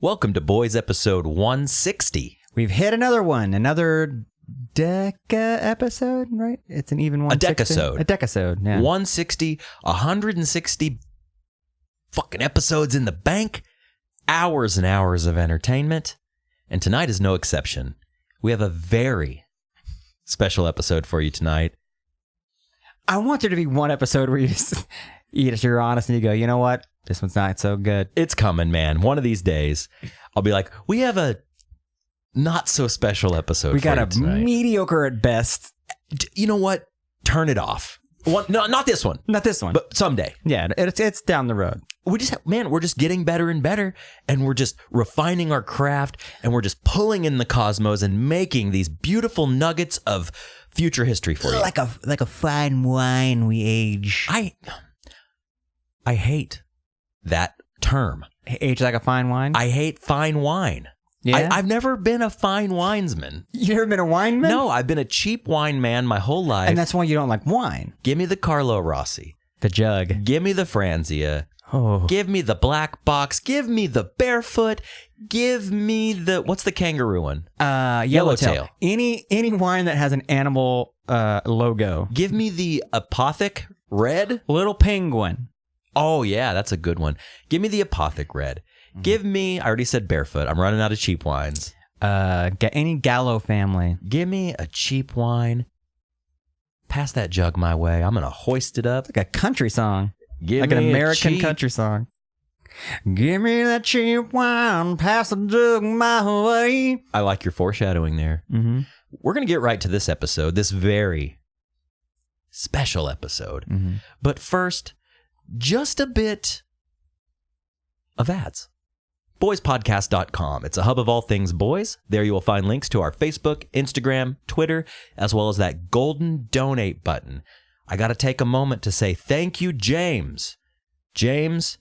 Welcome to Boys episode 160. We've hit another one, another deca episode, right? It's an even 160. A decasode, yeah. 160, 160 fucking episodes in the bank, hours and hours of entertainment, and tonight is no exception. We have a very special episode for you tonight. I want there to be one episode where you just you're honest and you go, you know what? This one's not so good. It's coming, man. One of these days, I'll be like, we have a not so special episode. We got a tonight. mediocre at best. You know what? Turn it off. No, not this one. Not this one. But someday. Yeah, it's down the road. We're just getting better and better, and we're just refining our craft, and we're just pulling in the cosmos and making these beautiful nuggets of future history for you. Like a fine wine we age. I hate that term. Age like a fine wine? I hate fine wine. Yeah? I've never been a fine winesman. You never been a wine man? No, I've been a cheap wine man my whole life. And that's why you don't like wine. Give me the Carlo Rossi. The jug. Give me the Franzia. Oh. Give me the black box. Give me the barefoot. Give me the, what's the kangaroo one? Yellowtail. Any wine that has an animal logo. Give me the Apothic Red. Little Penguin. Oh, yeah, that's a good one. Give me the Apothic Red. Mm-hmm. Give me, I already said barefoot. I'm running out of cheap wines. Any Gallo family. Give me a cheap wine. Pass that jug my way. I'm going to hoist it up. It's like a country song. Give like me an American country song. Give me that cheap wine. Pass the jug my way. I like your foreshadowing there. Mm-hmm. We're going to get right to this episode, this very special episode. Mm-hmm. But first, just a bit of ads. BoysPodcast.com. It's a hub of all things boys. There you will find links to our Facebook, Instagram, Twitter, as well as that golden donate button. I got to take a moment to say thank you, James. James,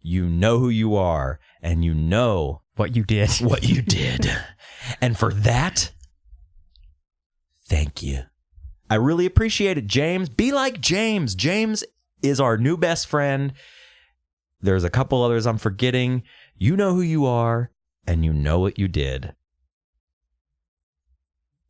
you know who you are, and you know what you did. What you did. And for that, thank you. I really appreciate it, James. Be like James. James is our new best friend. There's a couple others I'm forgetting. You know who you are, and you know what you did.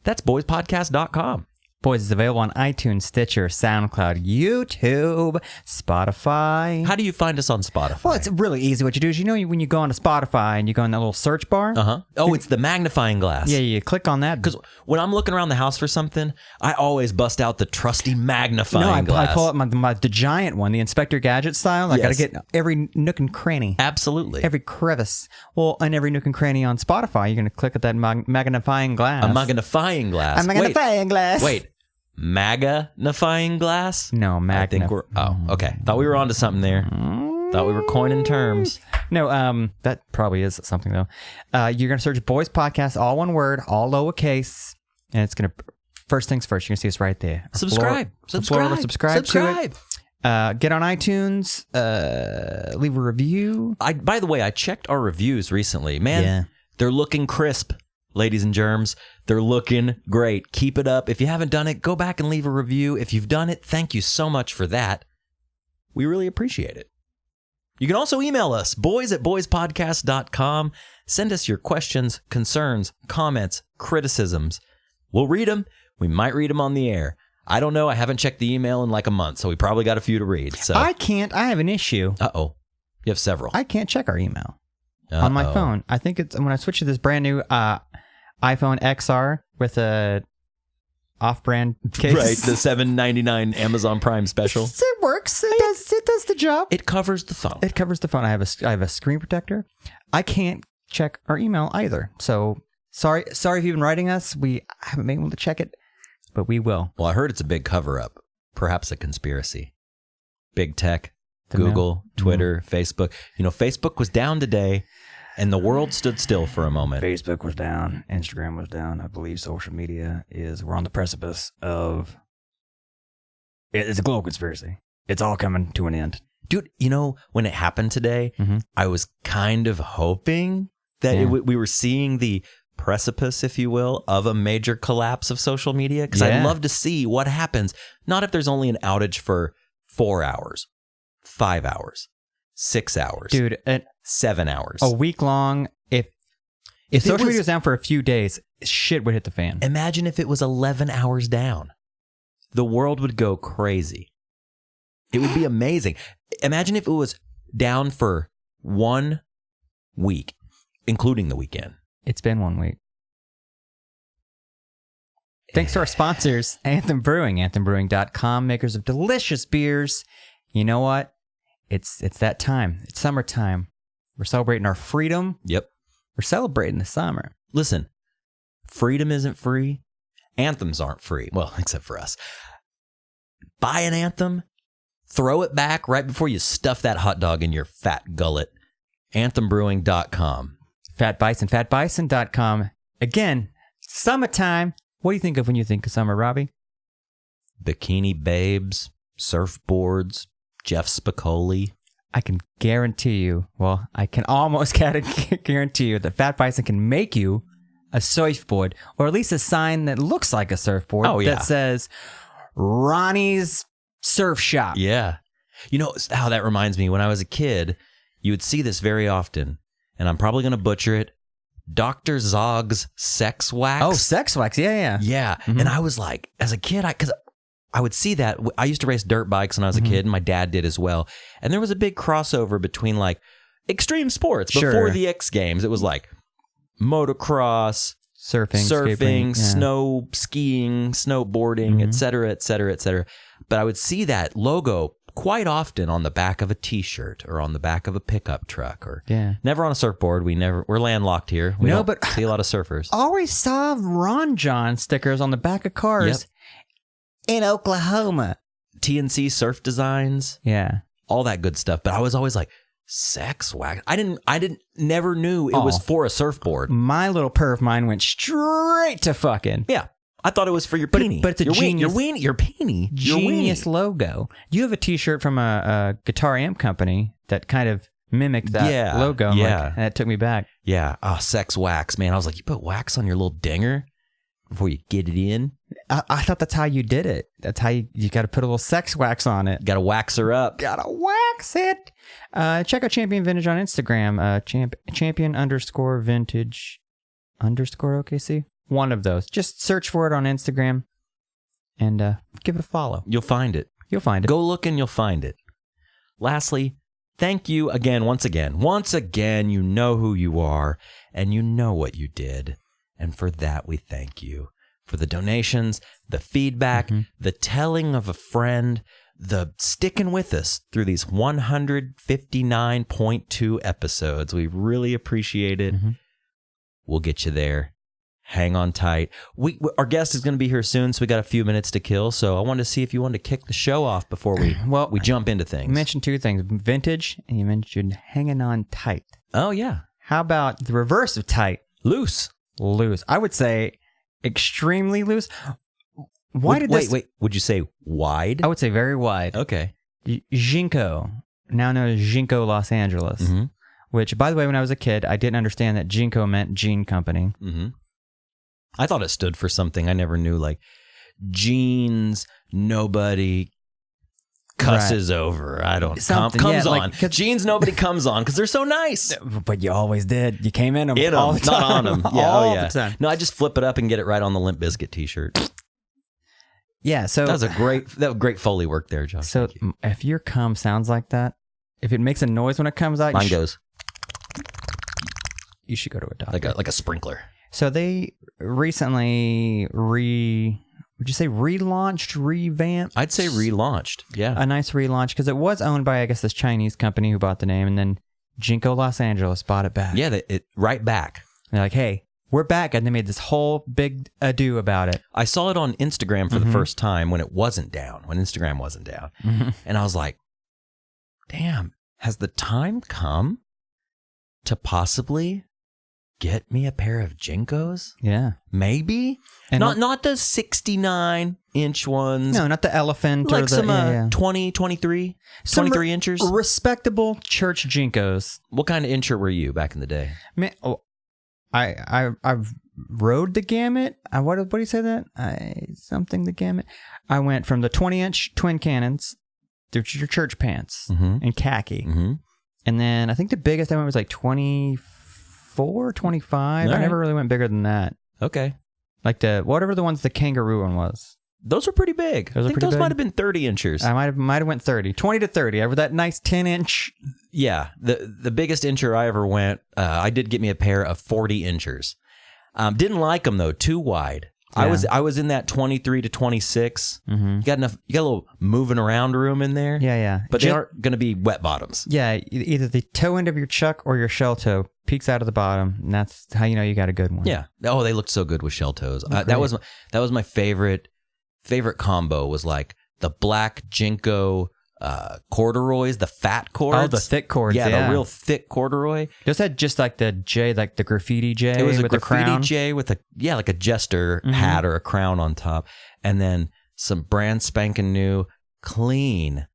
That's boyspodcast.com. Boys is available on iTunes, Stitcher, SoundCloud, YouTube, Spotify. How do you find us on Spotify? Well, it's really easy. What you do is, when you go onto Spotify and you go in that little search bar. Uh-huh. Oh, it's the magnifying glass. Yeah, you click on that. Because when I'm looking around the house for something, I always bust out the trusty magnifying glass. I pull up the giant one, the Inspector Gadget style. I got to get every nook and cranny. Absolutely. Every crevice. Well, on every nook and cranny on Spotify, you're going to click at that magnifying glass. A magnifying glass. A magnifying glass. Wait. Magnifying glass? No, I think we're... Oh, okay. Thought we were onto something there. Thought we were coining terms. No, that probably is something, though. You're going to search Boys Podcast, all one word, all lowercase, and it's going to... First things first, you're going to see us right there. Subscribe to it. Get on iTunes, leave a review. By the way, I checked our reviews recently. Man, They're looking crisp. Ladies and germs, they're looking great. Keep it up. If you haven't done it, go back and leave a review. If you've done it, thank you so much for that. We really appreciate it. You can also email us, boys@boyspodcast.com. Send us your questions, concerns, comments, criticisms. We'll read them. We might read them on the air. I don't know. I haven't checked the email in like a month, so we probably got a few to read. So I have an issue. Uh-oh. You have several. I can't check our email on my phone. I think it's when I switch to this brand new iPhone XR with a off-brand case. Right, the $7.99 Amazon Prime special. It works. It does the job. It covers the phone. It covers the phone. I have a screen protector. I can't check our email either. So sorry if you've been writing us. We haven't been able to check it, but we will. Well, I heard it's a big cover-up. Perhaps a conspiracy. Big tech, Google, Twitter, Facebook. Facebook was down today. And the world stood still for a moment. Facebook was down. Instagram was down. I believe social media we're on the precipice of, it's a global conspiracy. It's all coming to an end. Dude, when it happened today, I was kind of hoping that we were seeing the precipice, if you will, of a major collapse of social media. Because I'd love to see what happens. Not if there's only an outage for 4 hours, 5 hours, 6 hours. Dude, 7 hours. A week long, if If social media was down for a few days, shit would hit the fan. Imagine if it was 11 hours down. The world would go crazy. It would be amazing. Imagine if it was down for 1 week, including the weekend. It's been 1 week. Thanks to our sponsors, Anthem Brewing, anthembrewing.com, makers of delicious beers. You know what? It's that time. It's summertime. We're celebrating our freedom. Yep. We're celebrating the summer. Listen, freedom isn't free. Anthems aren't free. Well, except for us. Buy an Anthem, throw it back right before you stuff that hot dog in your fat gullet. Anthembrewing.com. Fat Bison, fatbison.com. Again, summertime. What do you think of when you think of summer, Robbie? Bikini babes, surfboards, Jeff Spicoli. I can guarantee you, well, I can almost guarantee you that Fat Bison can make you a surfboard, or at least a sign that looks like a surfboard that says Ronnie's Surf Shop. Yeah. You know how that reminds me, when I was a kid, you would see this very often, and I'm probably going to butcher it. Dr. Zog's Sex Wax. Oh, Sex Wax. Yeah. Yeah. Mm-hmm. And I was like, as a kid, because I would see that. I used to race dirt bikes when I was a kid, and my dad did as well. And there was a big crossover between like extreme sports. Before the X Games, it was like motocross, surfing, snow skiing, snowboarding, et cetera, et cetera, et cetera. But I would see that logo quite often on the back of a T-shirt or on the back of a pickup truck, or never on a surfboard. We're landlocked here. We don't see a lot of surfers. Always saw Ron John stickers on the back of cars in Oklahoma. TNC Surf Designs. Yeah. All that good stuff. But I was always like, sex wax? Never knew it was for a surfboard. My little perv mind went straight to fucking. Yeah. I thought it was for your peenie. But it's a genius. Your peenie. Genius logo. You have a T-shirt from a guitar amp company that kind of mimicked that logo. And that took me back. Yeah. Oh, sex wax, man. I was like, you put wax on your little dinger before you get it in? I thought that's how you did it. That's how you got to put a little sex wax on it. Got to wax her up. Got to wax it. Check out Champion Vintage on Instagram. champion_vintage_OKC. One of those. Just search for it on Instagram and give it a follow. You'll find it. Go look and you'll find it. Lastly, thank you again, once again. Once again, you know who you are and you know what you did. And for that, we thank you. For the donations, the feedback, the telling of a friend, the sticking with us through these 159.2 episodes. We really appreciate it. We'll get you there. Hang on tight. Our guest is going to be here soon, so we got a few minutes to kill. So I wanted to see if you wanted to kick the show off before we jump into things. You mentioned two things, vintage, and you mentioned hanging on tight. Oh, yeah. How about the reverse of tight? Loose. I would say extremely loose. Wait. Would you say wide? I would say very wide. Okay. JNCO, now known as JNCO Los Angeles, which, by the way, when I was a kid, I didn't understand that JNCO meant Gene Company. I thought it stood for something. I never knew, like, jeans, nobody cusses over. I don't know. Comes on. Like, jeans nobody comes on because they're so nice. But you always did. You came in them all the time. Not on them. Yeah, all the time. No, I just flip it up and get it right on the Limp Bizkit t-shirt. Yeah, so... That was great Foley work there, Josh. So if your cum sounds like that, if it makes a noise when it comes out... Mine goes... You should go to a doctor. Like a sprinkler. So they recently would you say relaunched, revamped? I'd say relaunched, yeah. A nice relaunch, because it was owned by, I guess, this Chinese company who bought the name, and then JNCO Los Angeles bought it back. Yeah, right back. And they're like, hey, we're back, and they made this whole big ado about it. I saw it on Instagram for the first time when Instagram wasn't down. And I was like, damn, has the time come to possibly... get me a pair of JNCOs? Yeah. Maybe? And not the 69-inch ones. No, not the elephant. Like or some 20, 23 inches. Respectable church JNCOs. What kind of incher were you back in the day? I've rode the gamut. What do you say that? The gamut. I went from the 20-inch twin cannons through your church pants and khaki. And then I think the biggest I went was like 24 24, 25. All I right. never really went bigger than that. Okay. Like whatever the ones the kangaroo one was. Those are pretty big. I think those might have been 30 inchers. I might have went 30. 20 to 30. Over that nice 10-inch. Yeah. The biggest incher I ever went, I did get me a pair of 40 inchers. Didn't like them though, too wide. Yeah. I was in that 23 to 26. Mm-hmm. You got a little moving around room in there. Yeah. But they aren't going to be wet bottoms. Yeah, either the toe end of your chuck or your shell toe peeks out of the bottom, and that's how you know you got a good one. Yeah. Oh, they looked so good with shell toes. That was my favorite combo. Was like the black JNCO corduroys, the fat cords. Oh, the thick cords. Yeah, the real thick corduroy. Those had just like the J, like the graffiti J. It was with a graffiti crown. J with like a jester hat or a crown on top, and then some brand spanking new, clean,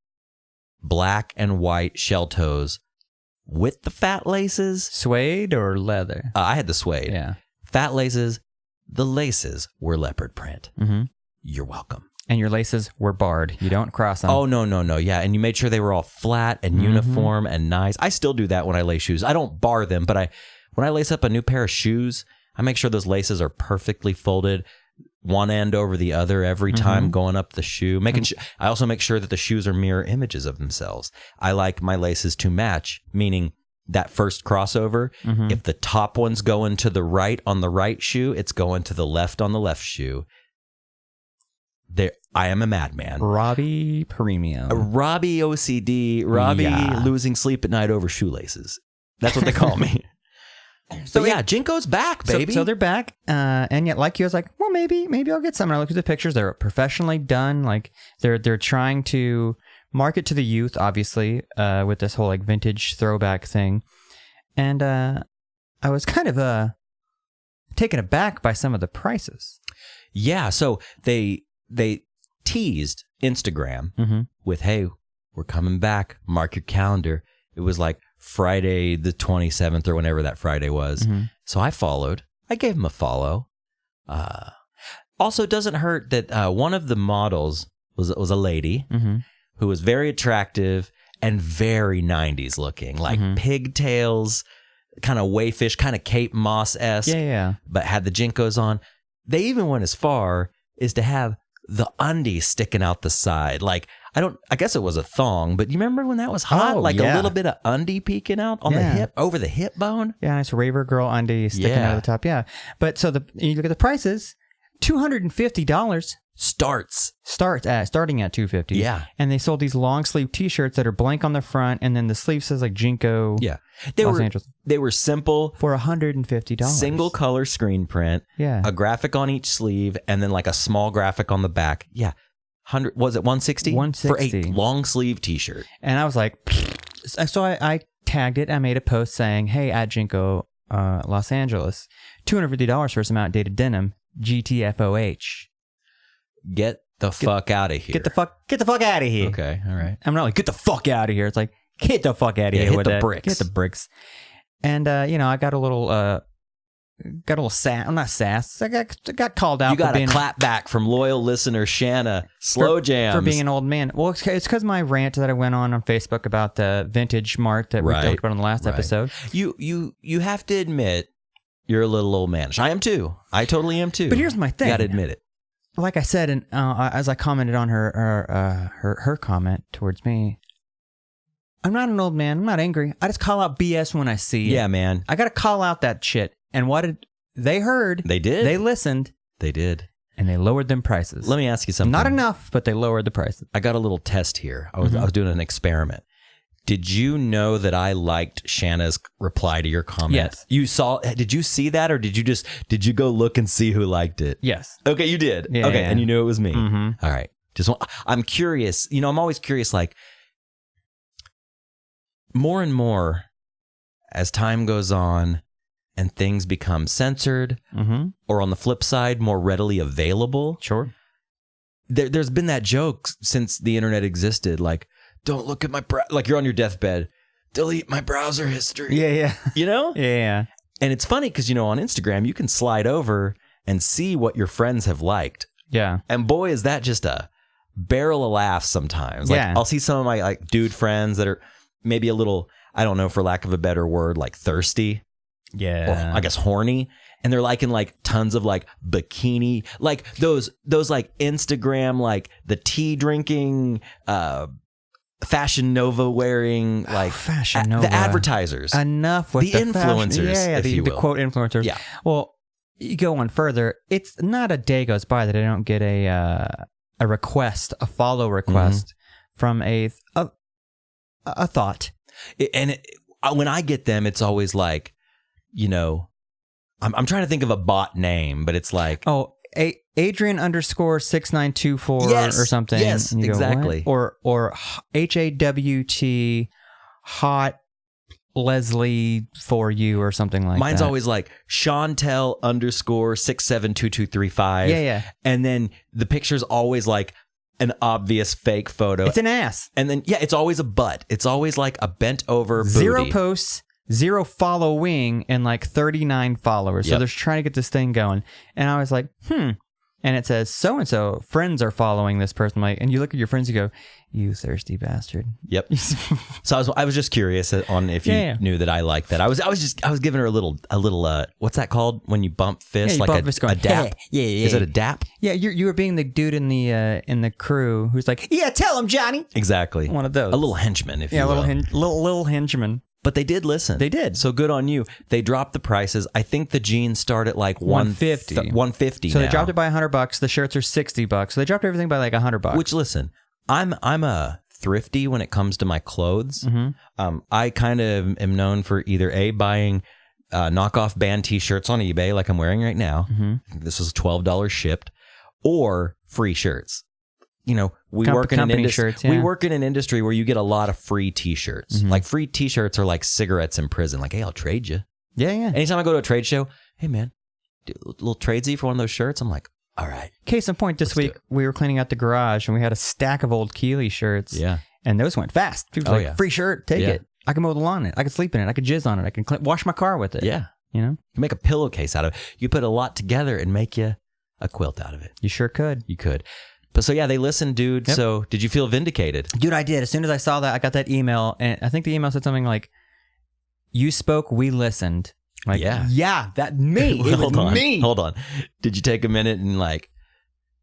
black and white shell toes with the fat laces. Suede or leather? I had the suede. Yeah. Fat laces. The laces were leopard print. Mm-hmm. You're welcome. And your laces were barred. You don't cross them. Oh, no. Yeah. And you made sure they were all flat and uniform and nice. I still do that when I lace shoes. I don't bar them, but when I lace up a new pair of shoes, I make sure those laces are perfectly folded, one end over the other every time going up the shoe. I also make sure that the shoes are mirror images of themselves. I like my laces to match, meaning that first crossover, if the top one's going to the right on the right shoe, it's going to the left on the left shoe. I am a madman. Robbie Premium. Robbie OCD. Robbie losing sleep at night over shoelaces. That's what they call me. So yeah, JNCO's back, baby. So they're back, and yet, like you, I was like, well, maybe I'll get some. And I look at the pictures; they're professionally done. Like they're trying to market to the youth, obviously, with this whole like vintage throwback thing. And I was kind of taken aback by some of the prices. Yeah, so they teased Instagram with, "Hey, we're coming back. Mark your calendar." It was like Friday the 27th or whenever that Friday was. So I followed. I gave him a follow. Also, it doesn't hurt that one of the models was a lady who was very attractive and very 90s looking, like pigtails, kind of wayfish, kind of Cape Moss-esque, but had the JNCOs on. They even went as far as to have the undies sticking out the side. Like, I guess it was a thong, but you remember when that was hot? A little bit of undie peeking out on the hip, over the hip bone? Yeah, nice raver girl undie sticking out of the top. Yeah. But so you look at the prices, $250 starting at $250. Yeah. And they sold these long sleeve t-shirts that are blank on the front, and then the sleeve says like JNCO. Yeah. Los Angeles. They were simple for $150. Single color screen print. Yeah. A graphic on each sleeve and then like a small graphic on the back. Yeah. Was it 160? 160 for a long sleeve t-shirt. And I was like, so I tagged it. I made a post saying, "Hey, at JNCO Los Angeles, $250 for some outdated denim, GTFOH. Get the fuck out of here. Get the fuck out of here." Okay, all right. I'm not like, get the fuck out of here. It's like, get the fuck out of here. Hit the bricks. Get the bricks. And I got a little sass. I'm not sass. I got called out. You got a clap back from loyal listener Shanna Slow Jams for being an old man. Well, it's because my rant that I went on Facebook about the vintage mart that we talked about on the last episode. You have to admit you're a little old manish. I am too. I totally am too. But here's my thing. You got to admit it. Like I said, and as I commented on her comment towards me, I'm not an old man. I'm not angry. I just call out BS when I see it. Yeah, man. I got to call out that shit. And what did they heard? They did. They listened. They did. And they lowered them prices. Let me ask you something. Not enough, but they lowered the prices. I got a little test here. I was doing an experiment. Did you know that I liked Shanna's reply to your comment? Yes. Did you see that, or did you go look and see who liked it? Yes. Okay, you did. Yeah, okay, yeah. and you knew it was me. Mm-hmm. All right. I'm curious. I'm always curious, like, more and more as time goes on and things become censored, or on the flip side, more readily available. Sure. There's been that joke since the internet existed, like, don't look at my like you're on your deathbed, delete my browser history. Yeah. Yeah. And it's funny because on Instagram you can slide over and see what your friends have liked. Yeah. And boy, is that just a barrel of laughs sometimes. Like, I'll see some of my like dude friends that are maybe a little, I don't know, for lack of a better word, like thirsty. Yeah. Or I guess horny. And they're liking like tons of like bikini, like those like Instagram, like the tea drinking, Fashion Nova wearing, like Fashion Nova. The advertisers. Enough with the influencers, if the, you will. The quote influencers. Yeah. Well, you go one further. It's not a day goes by that I don't get a request, a follow request from a thought. When I get them, it's always like, you know, I'm trying to think of a bot name, but it's like, Adrian _6924 or something. Yes, and you exactly. Go, or HAWT hot Leslie for you or something like mine's that. always like Chantel _672235. Yeah. And then the picture's always like an obvious fake photo. It's an ass. And then, it's always a butt. It's always like a bent over booty. 0 posts, 0 following, and like 39 followers. So they're trying to get this thing going. And I was like, And it says, so-and-so, friends are following this person. Like, and you look at your friends, you go, you thirsty bastard. Yep. So I was just curious on if you knew that I liked that. I was giving her a little what's that called when you bump fist? Yeah, you bump fist going, a dap? Yeah. Is it a dap? Yeah, you were being the dude in the crew who's like, yeah, tell him, Johnny. Exactly. One of those. A little henchman, if you will. Little henchman. But they did listen. They did. So good on you. They dropped the prices. I think the jeans start at like $150. $150 So now. they dropped it by $100. The shirts are $60. So they dropped everything by like $100. Which, listen, I'm a thrifty when it comes to my clothes. I kind of am known for either buying knockoff band t-shirts on eBay like I'm wearing right now. This was $12 shipped, or free shirts. You know, we work in an industry. Shirts, yeah. We work in an industry where you get a lot of free t-shirts. Like free t-shirts are like cigarettes in prison. Like, hey, I'll trade you. Yeah. Anytime I go to a trade show, hey man, do a little tradesy for one of those shirts. I'm like, all right. Case in point, this week we were cleaning out the garage and we had a stack of old Keeley shirts. Yeah. And those went fast. People were like, free shirt, take it. I can mow the lawn in it. I can sleep in it. I can jizz on it. I can wash my car with it. Yeah. You know? You make a pillowcase out of it. You put a lot together and make you a quilt out of it. You sure could. You could. But so, they listened, dude. Yep. So did you feel vindicated? Dude, I did. As soon as I saw that, I got that email. And I think the email said something like, you spoke, we listened. Like, yeah, that me. It was me. Hold on. Did you take a minute and like,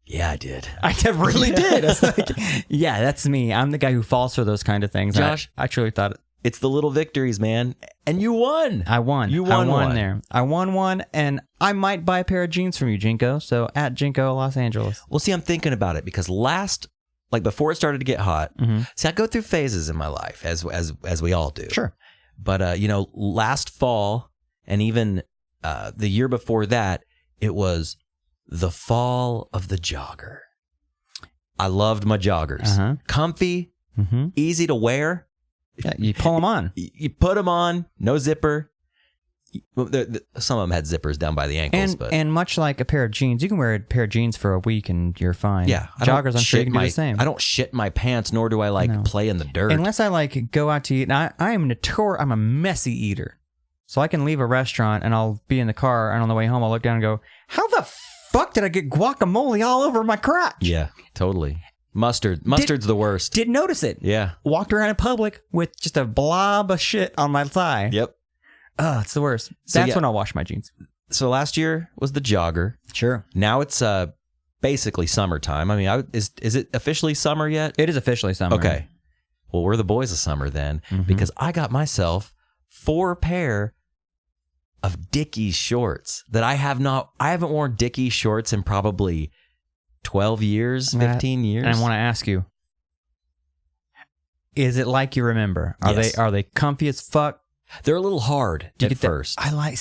yeah, I did. I really did. I was like, yeah, that's me. I'm the guy who falls for those kind of things. Josh, I truly thought it's the little victories, man. And you won. I won. You won one there. I won one, and I might buy a pair of jeans from you, JNCO. So at JNCO Los Angeles. Well, see, I'm thinking about it because before it started to get hot, see, I go through phases in my life as we all do. Sure. But last fall and even the year before that, it was the fall of the jogger. I loved my joggers. Comfy, easy to wear. Yeah, you pull them on. You put them on, no zipper. Some of them had zippers down by the ankles. And much like a pair of jeans, you can wear a pair of jeans for a week and you're fine. Yeah. Joggers, I'm sure you can do the same. I don't shit my pants, nor do I play in the dirt. Unless I go out to eat. Now, I'm a messy eater. So I can leave a restaurant and I'll be in the car, and on the way home I'll look down and go, how the fuck did I get guacamole all over my crotch? Yeah, totally. Mustard's the worst. Didn't notice it. Yeah. Walked around in public with just a blob of shit on my thigh. Yep. Oh, it's the worst. That's when I'll wash my jeans. So last year was the jogger. Sure. Now it's basically summertime. I mean, is it officially summer yet? It is officially summer. Okay. Well, we're the boys of summer then, because I got myself 4 pair of Dickies shorts that I haven't worn Dickies shorts in probably 12 years, 15 years. And I want to ask you, is it like you remember? Are they comfy as fuck? They're a little hard at first. I like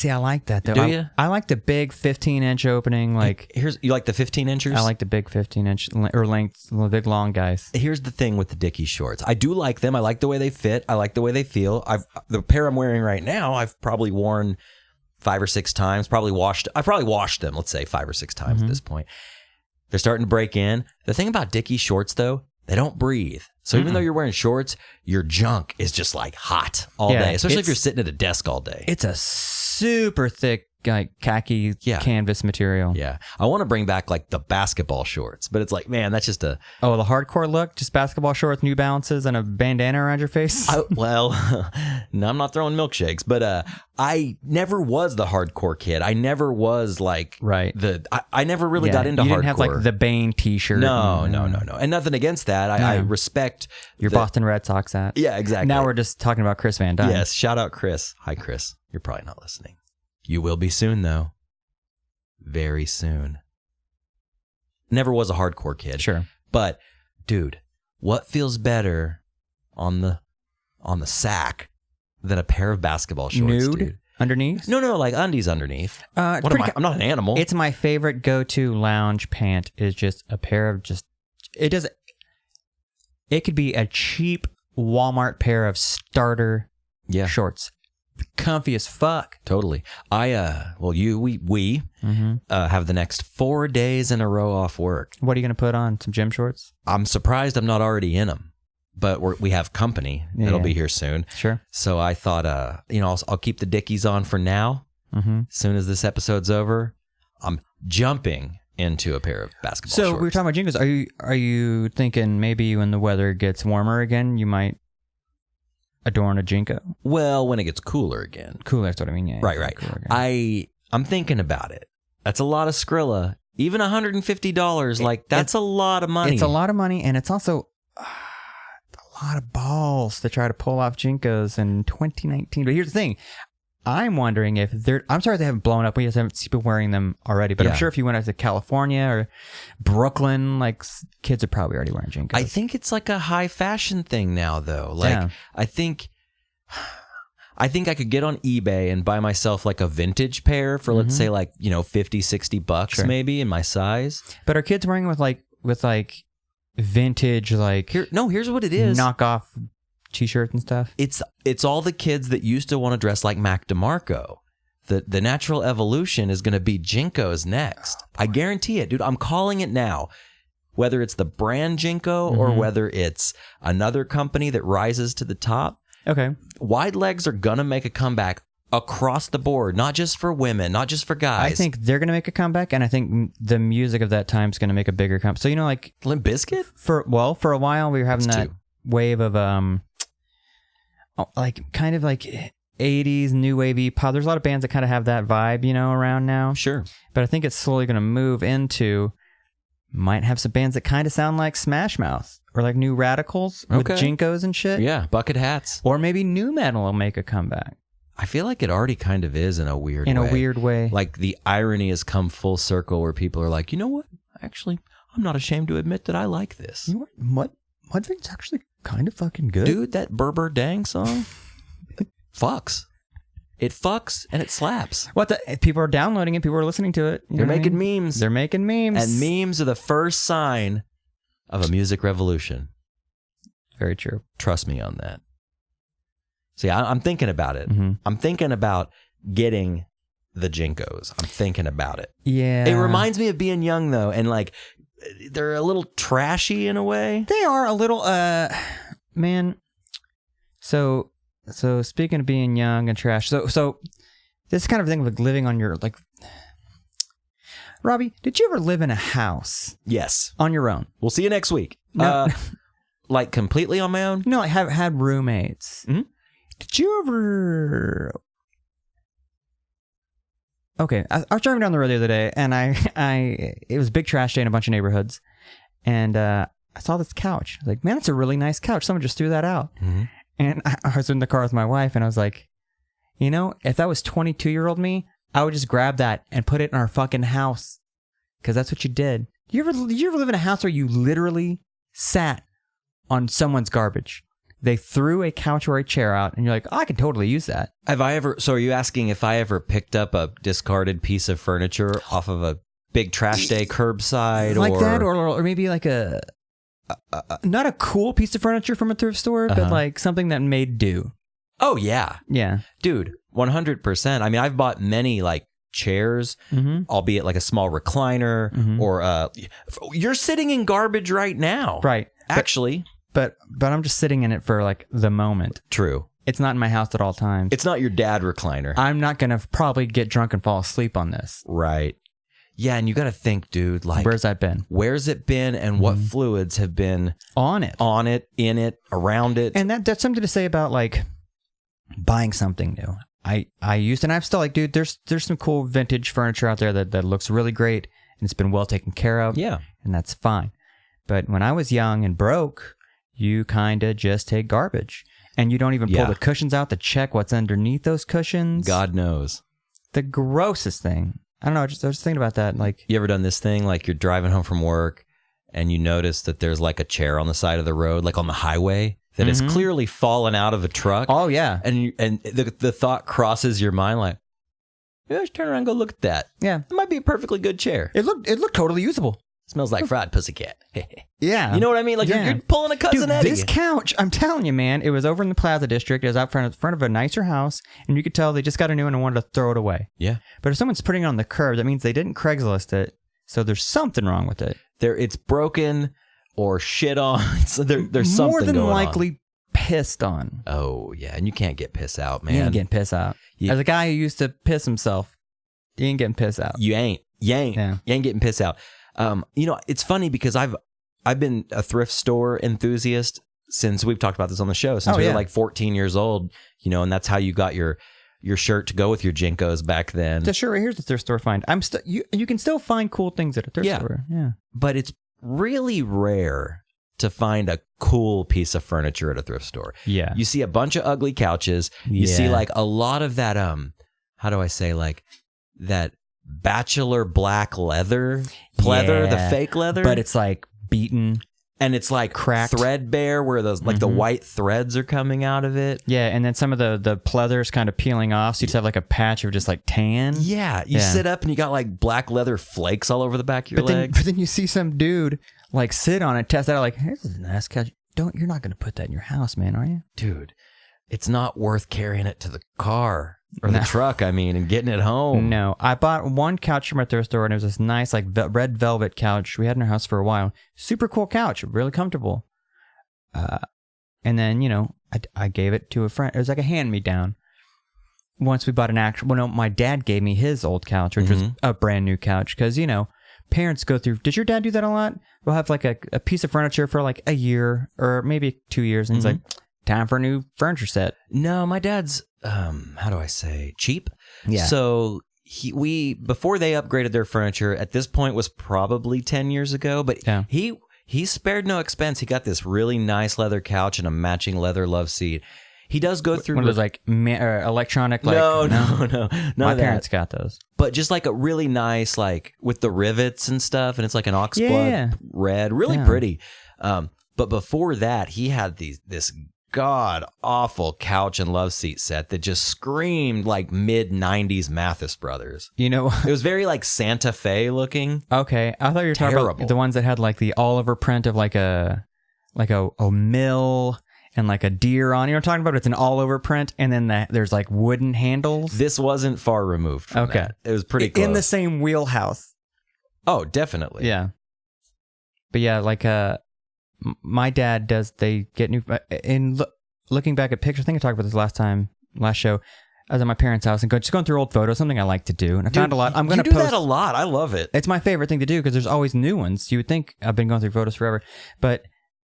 that though. Do you? I like the big 15-inch opening. Like, you like the 15-inchers? I like the big 15-inch or length, the big long guys. Here's the thing with the Dickies shorts. I do like them. I like the way they fit. I like the way they feel. The pair I'm wearing right now, I've probably worn 5 or 6 times. I've probably washed them. Let's say 5 or 6 times at this point. They're starting to break in. The thing about Dickies shorts though, they don't breathe. So even though you're wearing shorts, your junk is just like hot all day, especially if you're sitting at a desk all day. It's a super thick khaki canvas material. Yeah. I want to bring back like the basketball shorts, but it's like, man, that's just a... Oh, the hardcore look? Just basketball shorts, New Balances, and a bandana around your face? No, I'm not throwing milkshakes, but I never was the hardcore kid. I never was like... Right. I never really got into hardcore. You didn't have like the Bane t-shirt. No. And nothing against that. I respect... Your Boston Red Sox hat. Yeah, exactly. Now we're just talking about Chris Van Dyne. Yes, shout out Chris. Hi, Chris. You're probably not listening. You will be soon, though. Very soon. Never was a hardcore kid. Sure. But, dude, what feels better on the sack than a pair of basketball shorts, nude dude? Underneath? No, like undies underneath. I'm not an animal. It's my favorite go-to lounge pant is just a pair of it could be a cheap Walmart pair of starter shorts. Comfy as fuck. Totally. We have the next 4 days in a row off work. What are you going to put on? Some gym shorts? I'm surprised I'm not already in them, but we have company that'll be here soon. Sure. So I thought, I'll keep the Dickies on for now. Mm-hmm. As soon as this episode's over, I'm jumping into a pair of basketball shorts. So we were talking about JNCOs. Are you thinking maybe when the weather gets warmer again, you might adorn a JNCO? Well, when it gets cooler again. Cooler, that's what I mean. Yeah. Right. I'm thinking about it. That's a lot of Skrilla. Even $150, that's a lot of money. It's a lot of money, and it's also a lot of balls to try to pull off JNCOs in 2019. But here's the thing. I'm wondering if I'm sorry they haven't blown up. We just haven't seen people wearing them already. But I'm sure if you went out to California or Brooklyn, kids are probably already wearing JNCOs. I think it's like a high fashion thing now, though. I think I could get on eBay and buy myself like a vintage pair for let's say $50, $60 maybe in my size. But are kids wearing with vintage here's what it is. Knockoff t-shirts and stuff? It's all the kids that used to want to dress like Mac DeMarco. The natural evolution is going to be JNCOs next. I guarantee it, dude. I'm calling it now. Whether it's the brand JNCO or whether it's another company that rises to the top. Okay. Wide legs are going to make a comeback across the board, not just for women, not just for guys. I think they're going to make a comeback, and I think the music of that time is going to make a bigger comeback. So, like Limp Bizkit? For a while, we were having that wave of kind of 80s new wavy pop. There's a lot of bands that kind of have that vibe, around now. Sure. But I think it's slowly going to move into, might have some bands that kind of sound like Smash Mouth or like New Radicals with JNCOs and shit. Yeah, bucket hats. Or maybe nu metal will make a comeback. I feel like it already kind of is in a weird way. In a weird way. Like the irony has come full circle where people are like, you know what? Actually, I'm not ashamed to admit that I like this. You know what? Mudvayne's actually kind of fucking good. Dude, that Berber Dang song, it fucks. It fucks and it slaps. People are downloading it. People are listening to it. They're making memes. They're making memes. And memes are the first sign of a music revolution. Very true. Trust me on that. See, I'm thinking about it. Mm-hmm. I'm thinking about getting the JNCOs. I'm thinking about it. Yeah. It reminds me of being young, though, and they're a little trashy in a way. They are a little, man. So speaking of being young and trash, so this kind of thing like living on your Robbie, did you ever live in a house? Yes. On your own? We'll see you next week. No. Completely on my own? No, I have had roommates. Mm-hmm. Did you ever? Okay, I was driving down the road the other day, and it was a big trash day in a bunch of neighborhoods, and I saw this couch. I was like, man, that's a really nice couch. Someone just threw that out. Mm-hmm. And I was in the car with my wife, and I was like, if that was 22-year-old me, I would just grab that and put it in our fucking house, because that's what you did. Did you ever live in a house where you literally sat on someone's garbage? They threw a couch or a chair out, and you're like, I could totally use that. So are you asking if I ever picked up a discarded piece of furniture off of a big trash day curbside? Like that, or maybe like not a cool piece of furniture from a thrift store, but like something that made do. Oh, yeah. Yeah. Dude, 100%. I mean, I've bought many chairs, albeit like a small recliner, or you're sitting in garbage right now. Right. Actually. But I'm just sitting in it for the moment. True. It's not in my house at all times. It's not your dad recliner. I'm not going to probably get drunk and fall asleep on this. Right. Yeah, and you got to think, dude, like... Where's that been? Where's it been and what fluids have been... On it, in it, around it. And that's something to say about, like, buying something new. I used, and I'm still like, dude, there's some cool vintage furniture out there that looks really great, and it's been well taken care of. Yeah. And that's fine. But when I was young and broke, you kind of just take garbage. And you don't even pull the cushions out to check what's underneath those cushions. God knows. The grossest thing. I don't know. I was just thinking about that. Like, you ever done this thing? Like, you're driving home from work and you notice that there's like a chair on the side of the road, like on the highway, that is clearly fallen out of a truck. Oh, yeah. And the thought crosses your mind like, maybe I should turn around and go look at that. Yeah. It might be a perfectly good chair. It looked totally usable. Smells like fried pussycat. Yeah. You know what I mean? Like, you're pulling a cousin Eddie. This couch, I'm telling you, man, it was over in the Plaza District. It was out front of a nicer house, and you could tell they just got a new one and wanted to throw it away. Yeah. But if someone's putting it on the curb, that means they didn't Craigslist it, so there's something wrong with it. It's broken or shit on. So there's something more than going likely on. Pissed on. Oh, yeah, and you can't get pissed out, man. You ain't getting pissed out. As a guy who used to piss himself, you ain't getting pissed out. You ain't. Yeah. You ain't getting pissed out. It's funny because I've been a thrift store enthusiast since we've talked about this on the show, since we were like 14 years old, and that's how you got your shirt to go with your JNCOs back then. Sure, here's the thrift store find. You can still find cool things at a thrift store. Yeah. But it's really rare to find a cool piece of furniture at a thrift store. Yeah. You see a bunch of ugly couches. You see like a lot of that, how do I say, like that bachelor black leather, the fake leather. But it's like beaten. And it's like cracked, threadbare, where those like the white threads are coming out of it. Yeah, and then some of the pleather's kind of peeling off, so you just have like a patch of just like tan. Yeah, you sit up and you got like black leather flakes all over the back of your legs. But then you see some dude like sit on it, test that out, like, hey, this is a nice couch. You're not going to put that in your house, man, are you? Dude, it's not worth carrying it to the car. Or the truck, and getting it home. No, I bought one couch from a thrift store, and it was this nice, like, red velvet couch we had in our house for a while. Super cool couch, really comfortable. And then, I gave it to a friend. It was like a hand-me-down. Once we bought an actual... Well, no, my dad gave me his old couch, which was a brand new couch, because, parents go through... Did your dad do that a lot? We'll have, like, a piece of furniture for, like, a year, or maybe 2 years, and he's like, time for a new furniture set. No, my dad's... how do I say, cheap? Yeah. So before they upgraded their furniture, at this point was probably 10 years ago, but he spared no expense. He got this really nice leather couch and a matching leather love seat. He does go through one of those like electronic. Like, no. My parents got those, but just like a really nice, like with the rivets and stuff, and it's like an oxblood red, really pretty. But before that, he had this god awful couch and love seat set that just screamed like mid 90s Mathis Brothers. It was very like Santa Fe looking. Okay, I thought you were talking about the ones that had like the Oliver print of like a mill and like a deer on. You know what I'm talking about? It's an all over print, and then there's like wooden handles. This wasn't far removed from that. It was pretty close. In the same wheelhouse. Oh, definitely. Yeah. But yeah, like my dad does. They get new. In looking back at pictures, I think I talked about this last show. I was at my parents' house and just going through old photos. Something I like to do, and I found a lot. I'm going to do that a lot. I love it. It's my favorite thing to do because there's always new ones. You would think I've been going through photos forever, but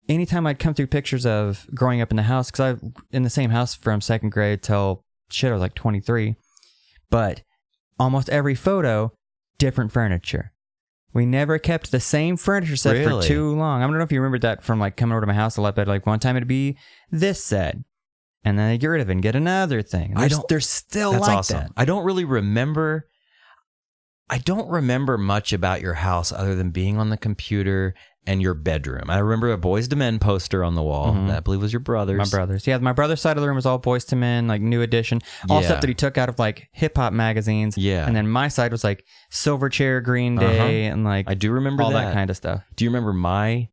anytime I'd come through pictures of growing up in the house, because I in the same house from second grade till I was like 23, but almost every photo, different furniture. We never kept the same furniture set for too long. I don't know if you remember that from like coming over to my house a lot, but like one time it'd be this set, and then they get rid of it and get another thing. They're still that's like awesome. that. I don't remember much about your house other than being on the computer and your bedroom. I remember a Boys to Men poster on the wall. That I believe was your brother's. My brother's. Yeah, my brother's side of the room was all Boys to Men, like New Edition. All stuff that he took out of like hip hop magazines. Yeah. And then my side was like Silverchair, Green Day, and like I do remember all that kind of stuff. Do you remember my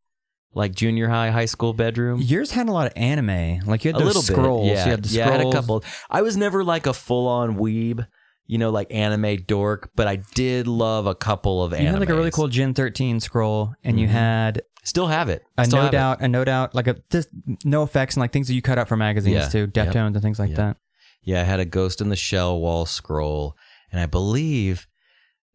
like junior high school bedroom? Yours had a lot of anime. Like you had those scrolls. Yeah. You had the scrolls. I had a couple. I was never like a full-on weeb, like anime dork, but I did love a couple of anime. You had like a really cool Gen 13 scroll, and you had Still have it. A no doubt, like just no effects and like things that you cut out for magazines too, Deftones and things like that. Yeah, I had a Ghost in the Shell wall scroll, and I believe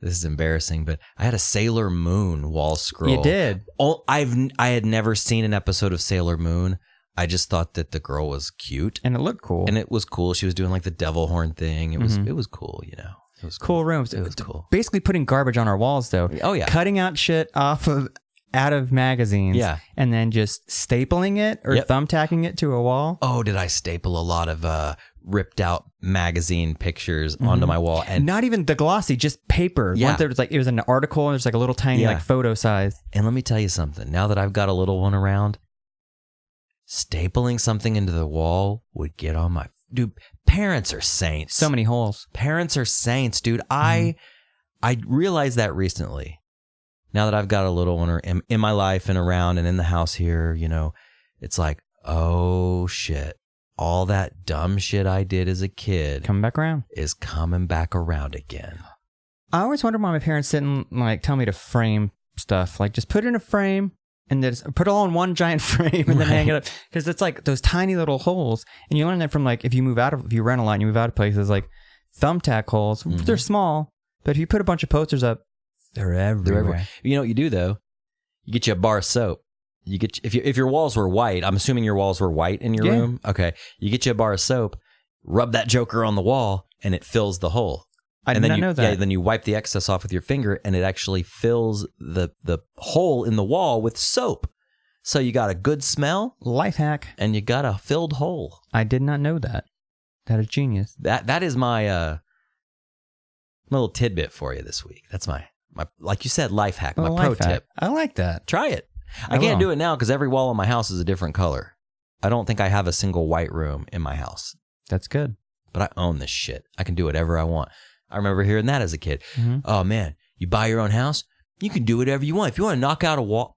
this is embarrassing, but I had a Sailor Moon wall scroll. You did. I had never seen an episode of Sailor Moon. I just thought that the girl was cute, and it looked cool. And it was cool. She was doing like the devil horn thing. It was cool, you know. It was cool rooms. It was cool. Basically putting garbage on our walls though. Oh yeah. Cutting out shit out of magazines. Yeah. And then just stapling it or thumbtacking it to a wall. Oh, did I staple a lot of ripped out magazine pictures onto my wall? And not even the glossy, just paper. Yeah. Once it was an article and there's like a little tiny like photo size. And let me tell you something. Now that I've got a little one around, stapling something into the wall would get on my... Dude, parents are saints. So many holes. Parents are saints, dude. I realized that recently. Now that I've got a little one in my life and around and in the house here, you know, it's like, oh shit. All that dumb shit I did as a kid coming back around is coming back around again. I always wonder why my parents didn't like tell me to frame stuff. Like just put it in a frame and just put it all in one giant frame and then hang it up. Because it's like those tiny little holes. And you learn that from like if you rent a lot and you move out of places, like thumbtack holes, they're small. But if you put a bunch of posters up, they're everywhere. You know what you do though? You get you a bar of soap. You get if your walls were white. I'm assuming your walls were white in your room. Okay, you get you a bar of soap, rub that joker on the wall, and it fills the hole. I did not know that. Yeah, then you wipe the excess off with your finger, and it actually fills the hole in the wall with soap. So you got a good smell, life hack, and you got a filled hole. I did not know that. That is genius. That is my little tidbit for you this week. That's my like you said, life hack. My pro tip. I like that. Try it. I can't do it now because every wall in my house is a different color. I don't think I have a single white room in my house. That's good. But I own this shit. I can do whatever I want. I remember hearing that as a kid. Oh man, you buy your own house, you can do whatever you want. If you want to knock out a wall,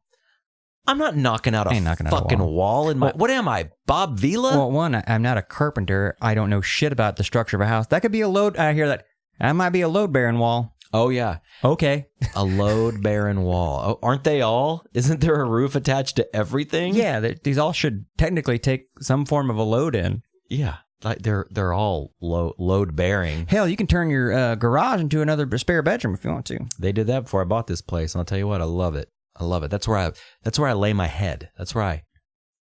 I'm not knocking out a fucking wall in my... What am I, Bob Vila? Well, one, I'm not a carpenter. I don't know shit about the structure of a house. That could be a load... I hear that. That might be a load-bearing wall. Oh, yeah. Okay. A load-bearing wall. Oh, aren't they all? Isn't there a roof attached to everything? Yeah, these all should technically take some form of a load in. Yeah. Like they're all load-bearing. Hell, you can turn your garage into another spare bedroom if you want to. They did that before I bought this place, and I'll tell you what, I love it. I love it. That's where I lay my head. That's where I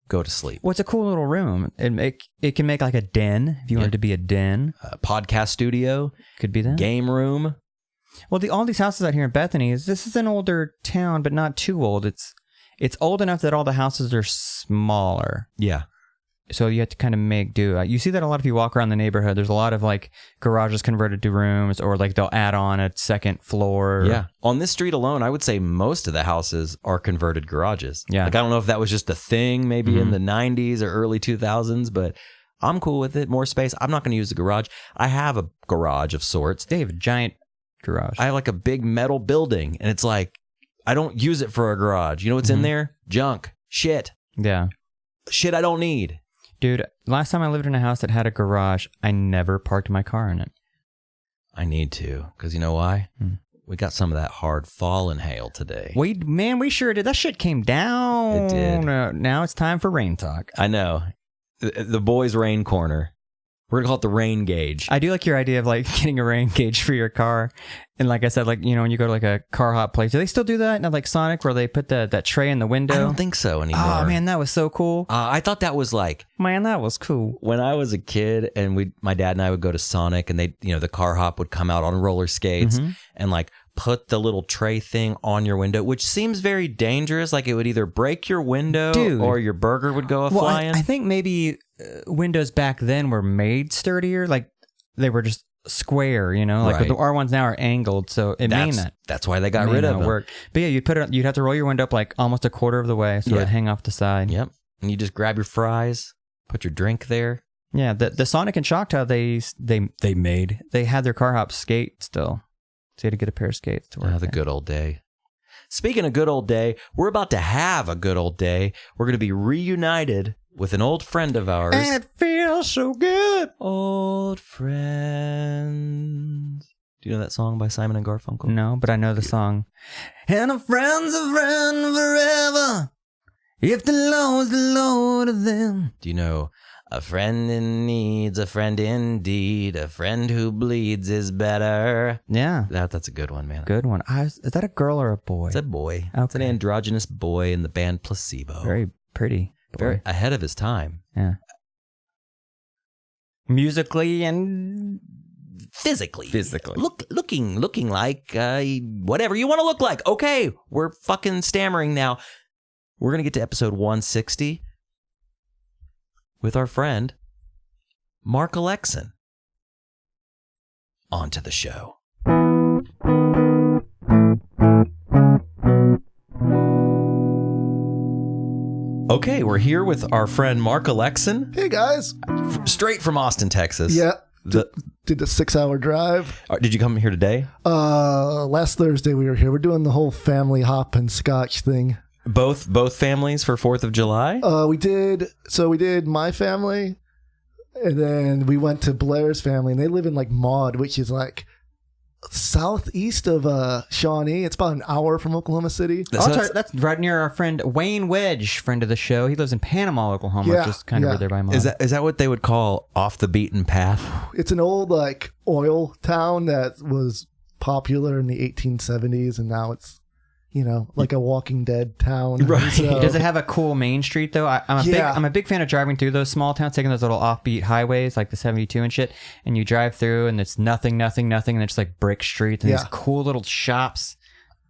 go to sleep. Well, it's a cool little room. It can make like a den if you want it to be a den. A podcast studio. Could be that. Game room. Well, all these houses out here in Bethany, this is an older town, but not too old. It's old enough that all the houses are smaller. Yeah. So you have to kind of make do. You see that a lot if you walk around the neighborhood. There's a lot of like garages converted to rooms, or like they'll add on a second floor. Yeah. On this street alone, I would say most of the houses are converted garages. Yeah. Like I don't know if that was just a thing maybe in the 90s or early 2000s, but I'm cool with it. More space. I'm not going to use the garage. I have a garage of sorts. They have a giant garage. I have like a big metal building, and it's like I don't use it for a garage. You know what's in there? Junk. Shit. Yeah. Shit I don't need. Dude, last time I lived in a house that had a garage, I never parked my car in it. I need to, because you know why? We got some of that hard fall and hail today. We sure did. That shit came down. It did. Now it's time for rain talk. I know. The boys' rain corner. We're going to call it the rain gauge. I do like your idea of like getting a rain gauge for your car. And like I said, like, you know, when you go to like a car hop place, do they still do that? Not like Sonic where they put that tray in the window? I don't think so anymore. Oh, man, that was so cool. I thought that was like... Man, that was cool. When I was a kid and my dad and I would go to Sonic, and the car hop would come out on roller skates and like put the little tray thing on your window, which seems very dangerous. Like it would either break your window or your burger would go flying. I think maybe windows back then were made sturdier. Like they were just square, you know, like the R1s now are angled, so it may not. That's why they got rid of them. Work. But yeah, you'd have to roll your window up like almost a quarter of the way, so it'd hang off the side. Yep. And you just grab your fries, put your drink there. Yeah, the Sonic and Choctaw they had their car hop skate still. So you had to get a pair of skates to work. The good old day. Speaking of good old day, we're about to have a good old day. We're going to be reunited with an old friend of ours. And it feels so good. Old friends. Do you know that song by Simon and Garfunkel? No, but I know the song. And a friend's a friend forever. If the Lord's the Lord of them. Do you know, a friend in need's a friend indeed. A friend who bleeds is better. Yeah. That's a good one, man. Good one. Is that a girl or a boy? It's a boy. Okay. It's an androgynous boy in the band Placebo. Very pretty. Boy. Very ahead of his time. Yeah. Musically and physically. Physically. Looking like whatever you want to look like. Okay, we're fucking stammering now. We're going to get to episode 160 with our friend, Mark Alexin. On to the show. Okay, we're here with our friend Mark Alexin. Hey, guys. Straight from Austin, Texas. Yeah. Did a 6-hour drive. Did you come here today? Last Thursday we were here. We're doing the whole family hop and scotch thing. Both families for 4th of July? We did my family, and then we went to Blair's family, and they live in like Maud, which is like southeast of Shawnee. It's about an hour from Oklahoma City. That's right near our friend Wayne Wedge, friend of the show. He lives in Panama, Oklahoma, Yeah, just kind of yeah. right there by Maud. Is that what they would call off the beaten path? It's an old like oil town that was popular in the 1870s, and now it's, you know, like a Walking Dead town. Right. So, Does it have a cool main street though? I'm a big fan of driving through those small towns, taking those little offbeat highways like the 72 and shit, and you drive through and it's nothing, and it's like brick streets and these cool little shops.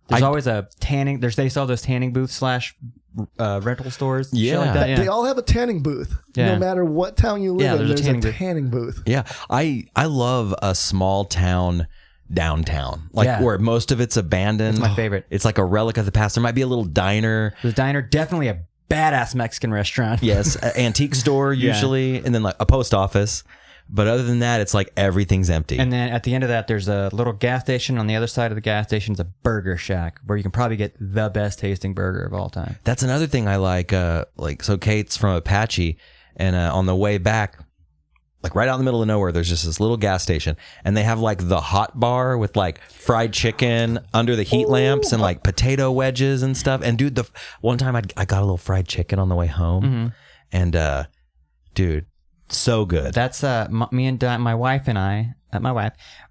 There's always a tanning. They sell those tanning booths / rental stores. Yeah. Shit like that. They all have a tanning booth. Yeah. No matter what town you live in, there's there's a a tanning booth. Yeah, I love a small town downtown, like where most of it's abandoned. It's my favorite. It's like a relic of the past. There might be a little diner. The diner, definitely a badass Mexican restaurant. Yes, an antique store usually, and then like a post office. But other than that, it's like everything's empty. And then at the end of that, there's a little gas station. On the other side of the gas station is a burger shack where you can probably get the best tasting burger of all time. That's another thing I like. So Kate's from Apache, and on the way back, like right out in the middle of nowhere, there's just this little gas station, and they have like the hot bar with like fried chicken under the heat lamps and like potato wedges and stuff. And dude, the one time I got a little fried chicken on the way home, and dude, so good. That's me and my wife and I.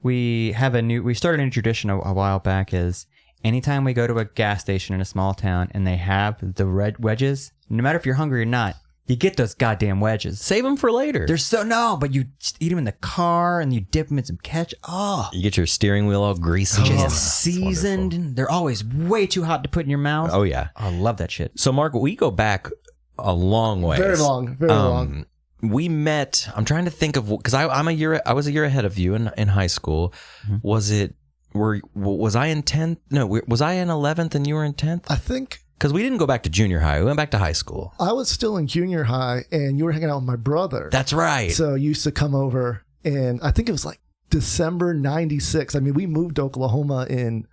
We started a new tradition a while back. Is anytime we go to a gas station in a small town and they have the red wedges, no matter if you're hungry or not, you get those goddamn wedges. Save them for later. But you just eat them in the car and you dip them in some ketchup. Oh, You get your steering wheel all greasy. just seasoned. And they're always way too hot to put in your mouth. Oh yeah. I love that shit. So Mark, we go back a long way. Very long. Very long. We met. I'm trying to think of, because I was a year ahead of you in high school. Was I in 10th? No, was I in 11th and you were in 10th? I think Because we didn't go back to junior high. We went back to high school. I was still in junior high, and you were hanging out with my brother. That's right. So you used to come over, and I think it was like December 96. I mean, we moved to Oklahoma in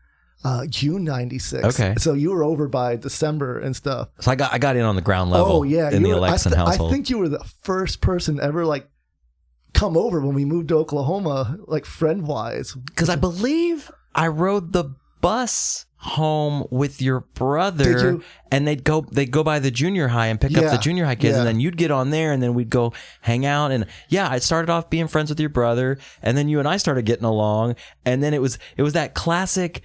June 96. Okay. So you were over by December and stuff. So I got in on the ground level. Oh, yeah. In the Alexin household. I think you were the first person ever, like, come over when we moved to Oklahoma, like, friend-wise. Because I believe I rode the bus home with your brother. Did you? And they'd go by the junior high and pick up the junior high kids, and then you'd get on there, and then we'd go hang out. And yeah, I started off being friends with your brother, and then you and I started getting along, and then it was that classic.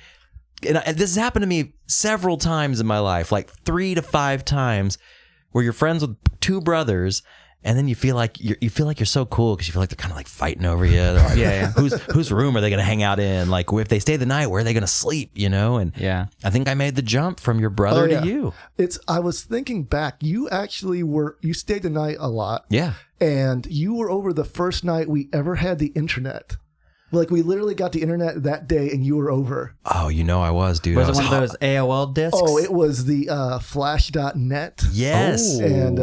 And this has happened to me several times in my life, like 3 to 5 times, where you're friends with two brothers, and then you feel like you're so cool because you feel like they're kind of like fighting over you. They're like, Yeah. Whose room are they going to hang out in? Like, if they stay the night, where are they going to sleep? You know? And Yeah. I think I made the jump from your brother to you. I was thinking back. You actually you stayed the night a lot. Yeah. And you were over the first night we ever had the internet. Like, we literally got the internet that day, and you were over. Oh, I was, dude. Was it one of those AOL discs? Oh, it was the flash.net. Yes. And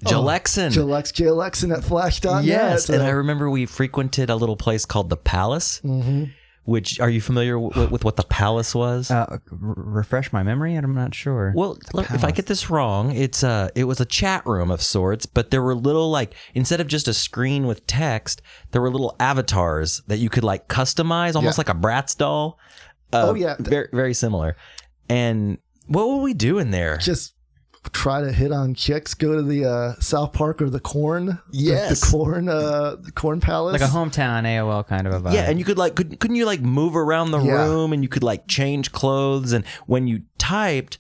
Jalexin. Jalexin at flash.net. Yes. And I remember we frequented a little place called the Palace. Mm-hmm. Which, are you familiar with what the Palace was? Refresh my memory, and I'm not sure. Well, if I get this wrong, it was a chat room of sorts, but there were little, like, instead of just a screen with text, there were little avatars that you could like customize, almost like a Bratz doll. Oh yeah, very very similar. And what would we do in there? just try to hit on chicks, go to the South Park or the Corn. Yes. The Corn Palace. Like a hometown AOL kind of a vibe. Yeah, and you could like, couldn't you like move around the room and you could like change clothes, and when you typed,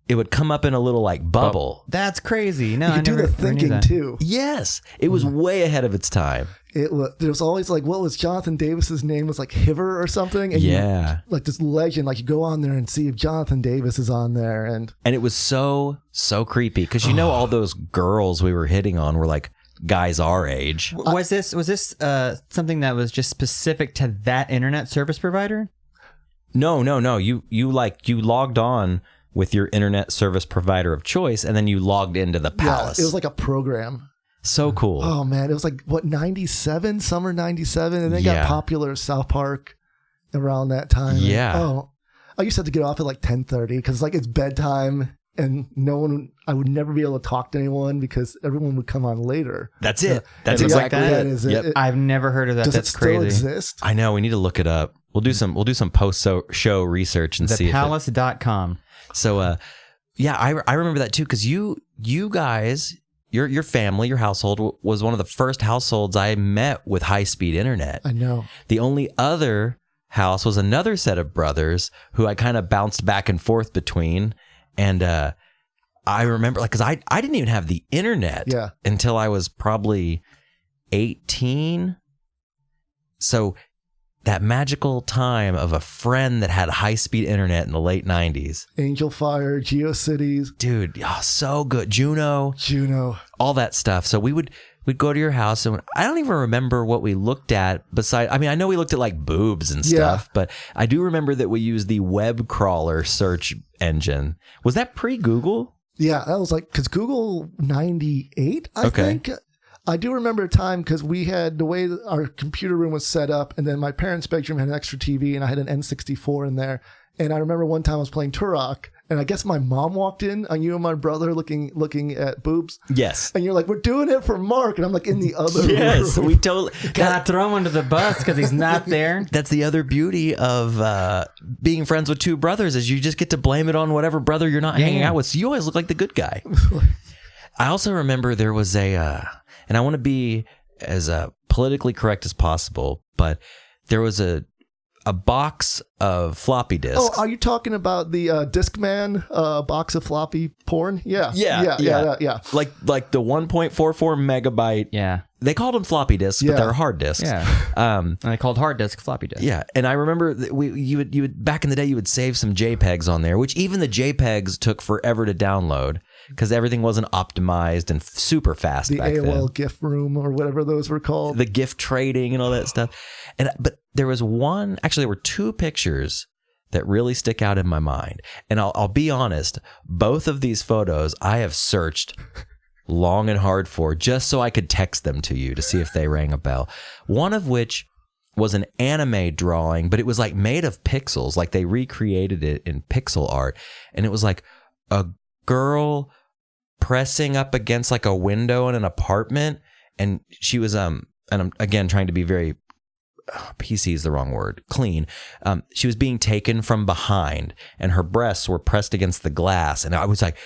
it would come up in a little like bubble. That's crazy. No, you could do the thinking too. Yes, it was way ahead of its time. There was always like, what was Jonathan Davis's name? Was like Hiver or something. And yeah, like this legend. Like you go on there and see if Jonathan Davis is on there, and it was so creepy because all those girls we were hitting on were like guys our age. Was this something that was just specific to that internet service provider? No. You logged on with your internet service provider of choice, and then you logged into the palace. Yeah, it was like a program. So cool. Oh man, it was like what, 97, summer 97, and then got popular South Park around that time. Yeah. And, I used to have to get off at like 10:30 because like it's bedtime, and I would never be able to talk to anyone because everyone would come on later. That's it. That's exactly it. Yep. I've never heard of that. That's crazy. Does it still exist? I know. We need to look it up. We'll do some post show research and see. Thepalace.com. So, I remember that too because you guys. Your family, your household was one of the first households I met with high-speed internet. I know. The only other house was another set of brothers who I kind of bounced back and forth between. And I remember, like, because I didn't even have the internet until I was probably 18. So that magical time of a friend that had high-speed internet in the late 90s. Angel Fire, GeoCities. Dude, so good. Juno. All that stuff. So we'd go to your house, and I don't even remember what we looked at I know we looked at like boobs and stuff, but I do remember that we used the web crawler search engine. Was that pre-Google? Yeah, that was like, because Google 98, I think. I do remember a time because we had the way that our computer room was set up, and then my parents' bedroom had an extra TV, and I had an N64 in there. And I remember one time I was playing Turok, and I guess my mom walked in on you and my brother looking at boobs. Yes. And you're like, we're doing it for Mark. And I'm like, in the other room. Yes, we totally. Gotta throw him under the bus because he's not there. That's the other beauty of being friends with two brothers is you just get to blame it on whatever brother you're not hanging out with. So you always look like the good guy. I also remember there was and I want to be as politically correct as possible, but there was a box of floppy disks. Oh, are you talking about the Discman box of floppy porn? Yeah. Yeah. Like the 1.44 megabyte. Yeah. They called them floppy disks, but they're hard disks. Yeah. And they called hard disk floppy disk. Yeah. And I remember that you would back in the day you would save some JPEGs on there, which even the JPEGs took forever to download because everything wasn't optimized and super fast back then. The AOL GIF room or whatever those were called. The GIF trading and all that stuff. But there was there were two pictures that really stick out in my mind. And I'll be honest, both of these photos I have searched long and hard for just so I could text them to you to see if they rang a bell. One of which was an anime drawing, but it was like made of pixels, like they recreated it in pixel art. And it was like a girl pressing up against like a window in an apartment. And she was, and I'm again trying to be very PC is the wrong word, clean. She was being taken from behind and her breasts were pressed against the glass. And I was like,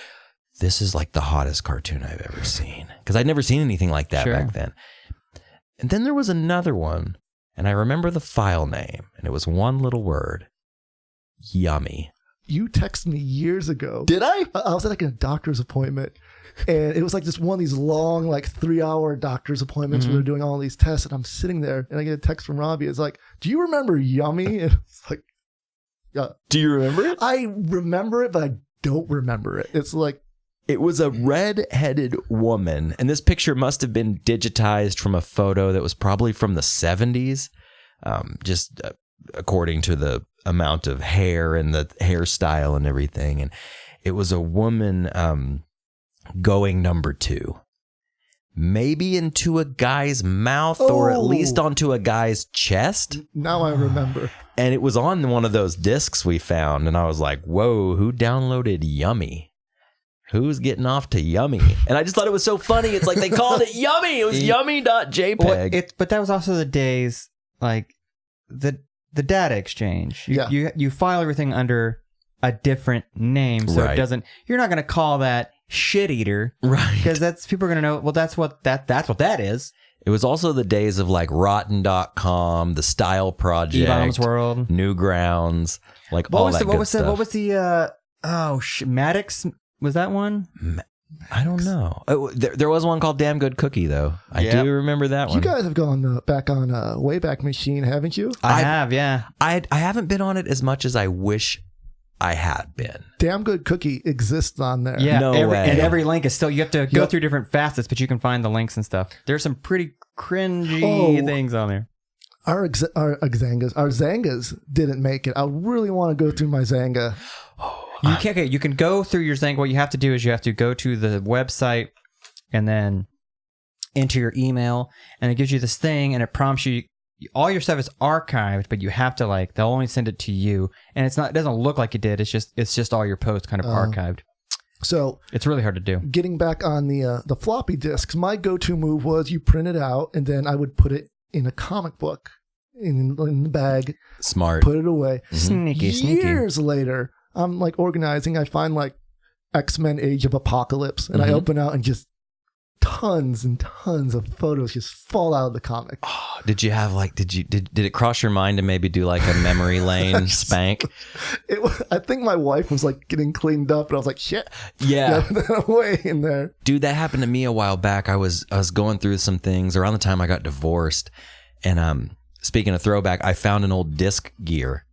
this is like the hottest cartoon I've ever seen. Because I'd never seen anything like that back then. And then there was another one, and I remember the file name, and it was one little word. Yummy. You texted me years ago. Did I? I was at like a doctor's appointment, and it was like this one of these long, like 3-hour doctor's appointments where they're doing all these tests, and I'm sitting there, and I get a text from Robbie. It's like, do you remember Yummy? And it's like, yeah. Do you remember it? I remember it, but I don't remember it. It's like, it was a red-headed woman, and this picture must have been digitized from a photo that was probably from the 70s, just according to the amount of hair and the hairstyle and everything. And it was a woman going number 2, maybe into a guy's mouth or at least onto a guy's chest. Now I remember. And it was on one of those discs we found, and I was like, whoa, who downloaded Yummy? Who's getting off to Yummy? And I just thought it was so funny. It's like they called it Yummy. It was Yummy.jpg. Well, but that was also the days, like, the data exchange. You file everything under a different name, so it doesn't. You're not going to call that shit eater. Right. Because people are going to know, well, that's what that is. It was also the days of like Rotten.com, the Style Project, E-Bombs World, Newgrounds, like all that good stuff. What was the Maddox? Was that one? I don't know. There was one called Damn Good Cookie though. I do remember that one. You guys have gone back on Wayback Machine, haven't you? I have, yeah. I haven't been on it as much as I wish I had been. Damn Good Cookie exists on there. Yeah, no way. And every link is still, you have to go through different facets, but you can find the links and stuff. There's some pretty cringy things on there. Our Zangas didn't make it. I really want to go through my Zanga. You can go through your Zanga. What you have to do is you have to go to the website and then enter your email, and it gives you this thing, and it prompts you. All your stuff is archived, but you have to they'll only send it to you, and it doesn't look like it did. It's just all your posts kind of archived. So it's really hard to do. Getting back on the floppy disks, my go-to move was you print it out, and then I would put it in a comic book in the bag. Smart. Put it away. Sneaky. Years later, I'm organizing. I find X-Men Age of Apocalypse, and I open out and just tons and tons of photos just fall out of the comic. Oh, did you have did it cross your mind to maybe do a memory lane spank? I think my wife was getting cleaned up, and I was like, shit. Yeah. That away in there. Dude, that happened to me a while back. I was going through some things around the time I got divorced, and speaking of throwback, I found an old disc gear,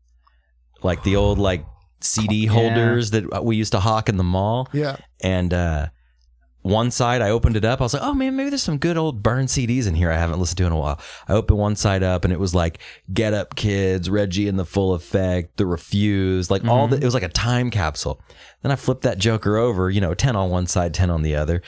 the old CD holders that we used to hawk in the mall. Yeah. And one side, I opened it up. I was like, oh man, maybe there's some good old burn CDs in here I haven't listened to in a while. I opened one side up, and it was Get Up Kids, Reggie in the Full Effect, The Refused, all the, it was like a time capsule. Then I flipped that joker over, 10 on one side, 10 on the other,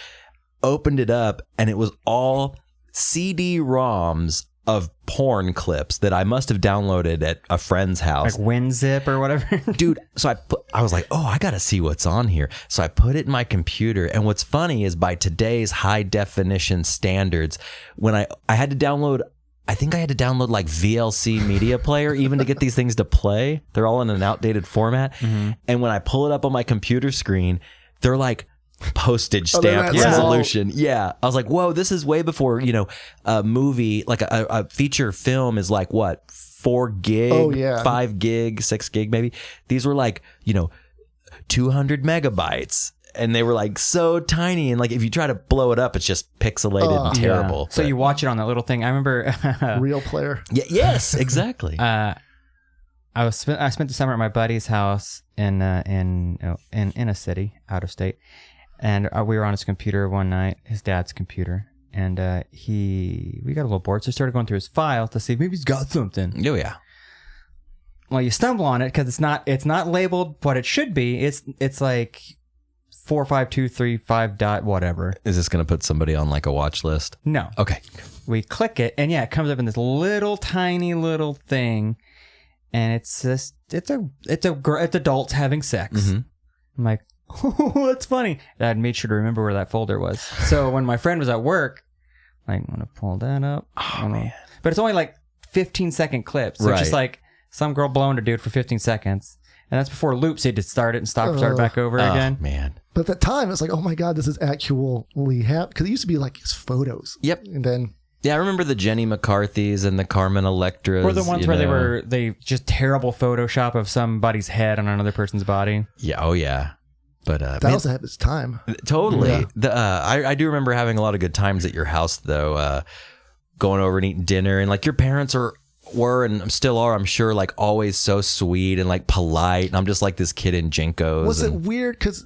opened it up, and it was all CD-ROMs of porn clips that I must have downloaded at a friend's house. WinZip or whatever. Dude, so I was like, oh, I got to see what's on here. So I put it in my computer. And what's funny is by today's high definition standards, when I had to download, I think I had to download VLC media player even to get these things to play. They're all in an outdated format. And when I pull it up on my computer screen, they're postage stamp resolution. Yeah. I was like, whoa, this is way before, a movie, a feature film is 4 gig, 5 gig, 6 gig maybe. These were 200 megabytes. And they were so tiny. And if you try to blow it up, it's just pixelated and terrible. Yeah. So you watch it on that little thing. I remember. Real player. Yeah, yes, exactly. I spent the summer at my buddy's house in a city, out of state. And we were on his computer one night, his dad's computer, and we got a little bored, so I started going through his file to see if maybe he's got something. Oh yeah. Well, you stumble on it because it's not labeled what it should be. It's 45235 dot whatever. Is this going to put somebody on a watch list? No. Okay. We click it, and it comes up in this little tiny little thing, and it's adults having sex. I'm like, oh, that's funny. And I'd made sure to remember where that folder was. So when my friend was at work, I'm going to pull that up. Oh, man. But it's only 15-second clips. So it's just some girl blowing a dude for 15 seconds. And that's before loops. He had to start it and start back over again. Man. But at the time, it's oh my God, this is actually happening. Because it used to be his photos. Yep. And then... Yeah, I remember the Jenny McCarthy's and the Carmen Electras. Or the ones where they just terrible Photoshop of somebody's head on another person's body. Yeah, oh yeah. But that was ahead of its time. Totally. Yeah. I do remember having a lot of good times at your house though, going over and eating dinner, and your parents were and still are, I'm sure, always so sweet and polite, and I'm just this kid in JNCOs. Was it weird because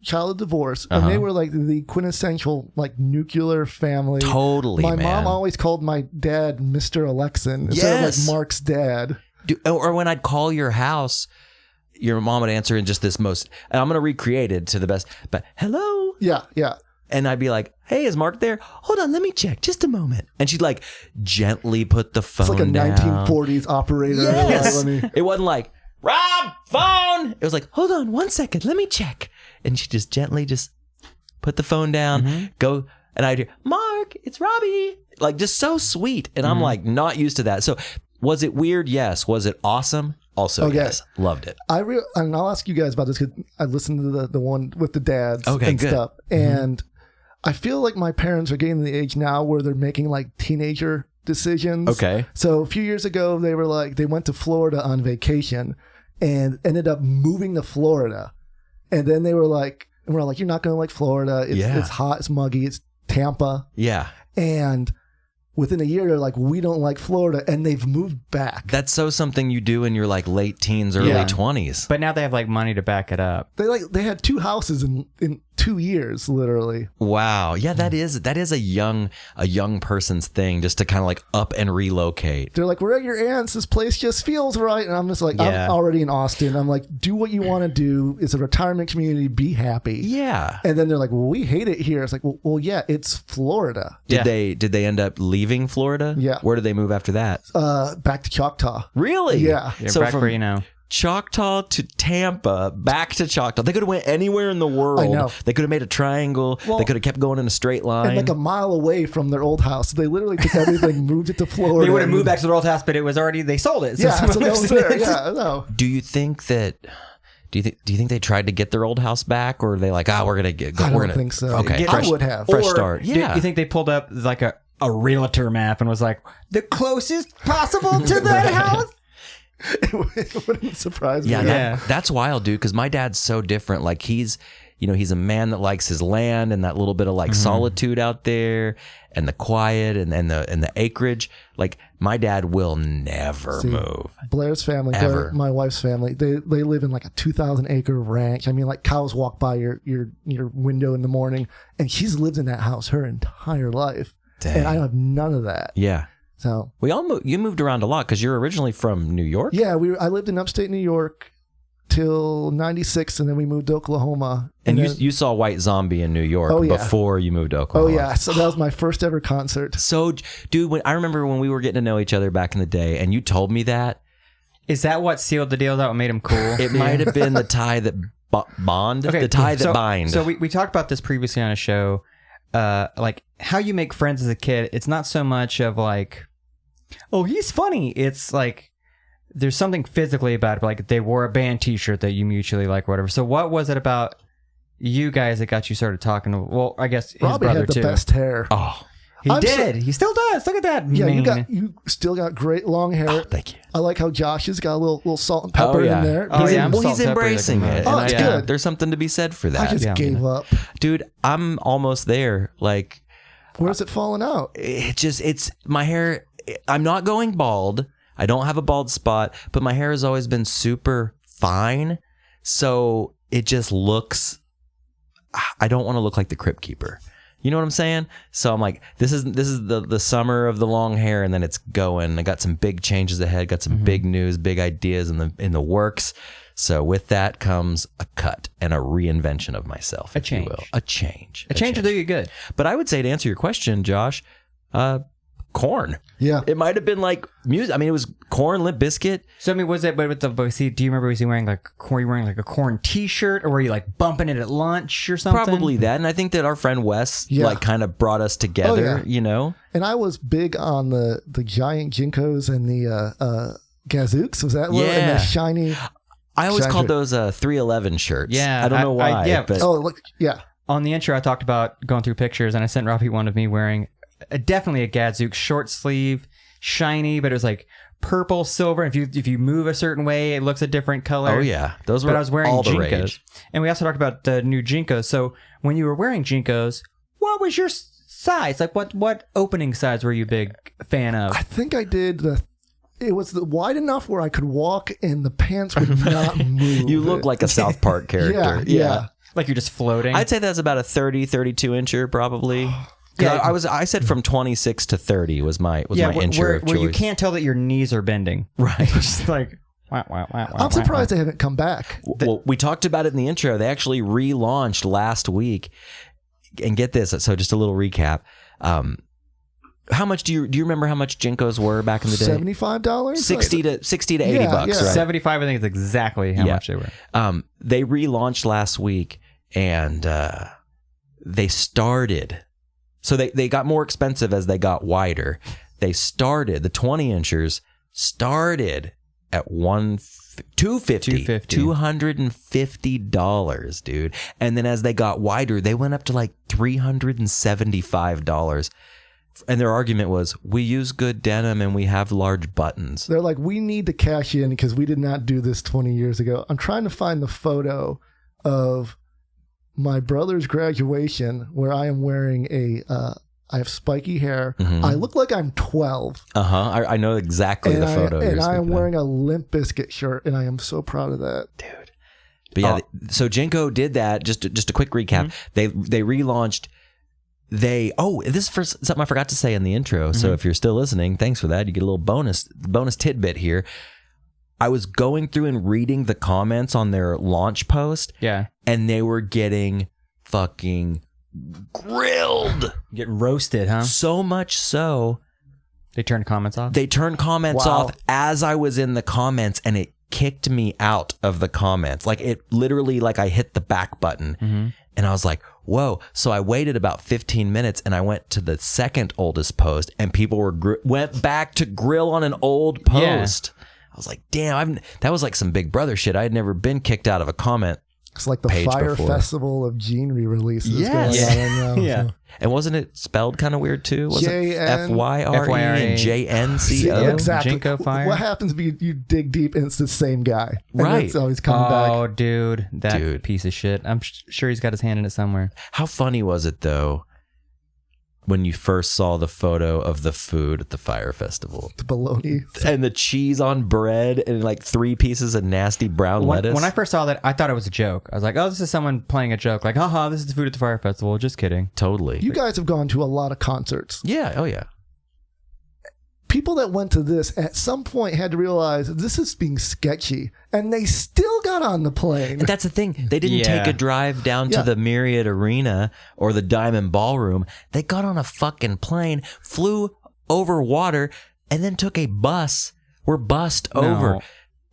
child of divorce, and they were the quintessential nuclear family. Totally, my man. mom always called my dad Mr. Alexin instead of Mark's dad. Or when I'd call your house, your mom would answer in just this most, and I'm going to recreate it to the best, but hello? Yeah. And I'd be like, hey, is Mark there? Hold on, let me check. Just a moment. And she'd gently put the phone down. It's a 1940s operator. Yes. It wasn't Rob, phone. It was hold on 1 second. Let me check. And she just gently put the phone down, go, and I'd hear, Mark, it's Robbie. Just so sweet. And I'm not used to that. So was it weird? Yes. Was it awesome? Also, yes, loved it. And I'll ask you guys about this because I listened to the one with the dads and good. stuff. And I feel like my parents are getting to the age now where they're making like teenager decisions. Okay. So a few years ago, they went to Florida on vacation and ended up moving to Florida. And then they were like, you're not going to like Florida. It's hot, it's muggy, it's Tampa. Yeah. And within a year, they're like, we don't like Florida, and they've moved back. That's something you do in your like late teens, early 20s. But now they have like money to back it up. They had 2 houses in 2 years, literally. Wow. Yeah, that is a young person's thing, just to kind of like up and relocate. They're like, we're at your aunt's. This place just feels right. And I'm just like, I'm already in Austin. I'm like, do what you want to do. It's a retirement community. Be happy. Yeah. And then they're like, well, we hate it here. It's like, well, yeah, it's Florida. Did they end up leaving Florida? Yeah. Where did they move after that? Back to Choctaw. Really? Yeah. So back where you know. Choctaw to Tampa, back to Choctaw. They could have went anywhere in the world. I know. They could have made a triangle. They could have kept going in a straight line. And like a mile away from their old house. They literally took everything, moved it to Florida. They would have moved back to their old house, but it was already, they sold it. So that was there. Yeah, I know. Do you think they tried to get their old house back, or are they like, we're gonna get? I don't think so. Okay, I would have. Fresh start. Yeah. Do you think they pulled up like a realtor map and was like, the closest possible to that house? It wouldn't surprise me. Yeah, that's wild, dude, because my dad's so different. Like he's a man that likes his land and that little bit of like solitude out there and the quiet and the acreage. Like my dad will never move. Blair's family, my wife's family, they live in like a 2,000 acre ranch. I mean, like cows walk by your window in the morning, and she's lived in that house her entire life. Dang. And I have none of that. Yeah. So you moved around a lot because you're originally from New York. Yeah, I lived in upstate New York till 96, and then we moved to Oklahoma. And you saw White Zombie in New York before you moved to Oklahoma. Oh yeah, so that was my first ever concert. So, dude, I remember when we were getting to know each other back in the day, and you told me that. Is that what sealed the deal? That what made him cool? It might have been the tie that bond, the tie that bind. So we talked about this previously on a show, like how you make friends as a kid. It's not so much of like, oh, he's funny. It's like there's something physically about it. Like they wore a band T-shirt that you mutually like, whatever. So what was it about you guys that got you started talking? Well, I guess his Robbie brother had the too. best hair. Oh, he did. He still does. Look at that. Yeah, you still got great long hair. Oh, thank you. I like how Josh has got a little salt and pepper in there. He's embracing it. Oh, it's good. There's something to be said for that. I just gave up. Dude, I'm almost there. Like, where's it falling out? It's my hair. I'm not going bald. I don't have a bald spot, but my hair has always been super fine. So it just looks, I don't want to look like the Crypt Keeper. You know what I'm saying? So I'm like, this is the summer of the long hair, and then it's going. I got some big changes ahead, got some big news, big ideas in the works. So with that comes a cut and a reinvention of myself, if you will. A change. A change will do you good. But I would say, to answer your question, Josh, corn. Yeah. It might have been like music. I mean, it was corn, Limp Bizkit. So I mean, was it? But do you remember? Was he wearing like a corn T-shirt, or were you like bumping it at lunch or something? Probably that. And I think that our friend Wes like kind of brought us together. You know. And I was big on the giant JNCOs and the Gazooks. Was that one? And the shiny. I always called those 311 shirts. Yeah, I don't know why. But On the intro, I talked about going through pictures, and I sent Robbie one of me wearing definitely a Gazook, short sleeve, shiny, but it was like purple, silver. If you move a certain way, it looks a different color. Oh yeah, those were. But I was wearing all JNCOs, the rage. And we also talked about the new JNCOs. So when you were wearing JNCOs, what was your size? Like what opening size were you a big fan of? I think I did it was wide enough where I could walk and the pants would not move. You look like a South Park character. Yeah. Like you're just floating. I'd say that's about a 32 incher probably. Yeah, I said from 26 to 30 was my incher of choice. Where you can't tell that your knees are bending. Right. Just like I'm surprised they haven't come back. Well, we talked about it in the intro. They actually relaunched last week. And get this, so just a little recap. How much do you remember how much JNCOs were back in the day? $75? 60 to $80, right? 75, I think, is exactly how much they were. They relaunched last week, and they started. So they got more expensive as they got wider. The 20 inchers started at $150. $250, dude. And then as they got wider, they went up to like $375. And their argument was, we use good denim and we have large buttons. They're like, we need to cash in because we did not do this 20 years ago. I'm trying to find the photo of my brother's graduation where I am wearing I have spiky hair. Mm-hmm. I look like I'm 12. I know exactly the photo. And I am wearing a Limp Bizkit shirt, and I am so proud of that. Dude. But yeah, so JNCO did that. Just a quick recap. Mm-hmm. They relaunched. This is something I forgot to say in the intro. Mm-hmm. So if you're still listening, thanks for that. You get a little bonus tidbit here. I was going through and reading the comments on their launch post. Yeah. And they were getting fucking grilled. Get roasted, huh? So much so. They turned comments off? They turned comments off as I was in the comments, and it kicked me out of the comments. Like it literally, like I hit the back button. Mm-hmm. And I was like, whoa. So I waited about 15 minutes and I went to the second oldest post and people went back to grill on an old post. Yeah. I was like, damn, that was like some Big Brother shit. I had never been kicked out of a comment. It's like the Fire Festival of Gene re-releases. Yes. Going on right now. Yeah. And wasn't it spelled kind of weird too? Was it FYRE and JNCO? Exactly. JNCO Fire. What happens if you dig deep and it's the same guy? Right. It's always coming back. Oh, dude. That piece of shit. I'm sure he's got his hand in it somewhere. How funny was it though when you first saw the photo of the food at the Fire Festival? The bologna. And the cheese on bread and like 3 pieces of nasty brown lettuce. When I first saw that, I thought it was a joke. I was like, oh, this is someone playing a joke. Like, haha, this is the food at the Fire Festival. Just kidding. Totally. You guys have gone to a lot of concerts. Yeah. Oh, yeah. People that went to this at some point had to realize this is being sketchy, and they still got on the plane. And that's the thing. They didn't take a drive down to the Marriott Arena or the Diamond Ballroom. They got on a fucking plane, flew over water, and then took a bus. We're bussed over.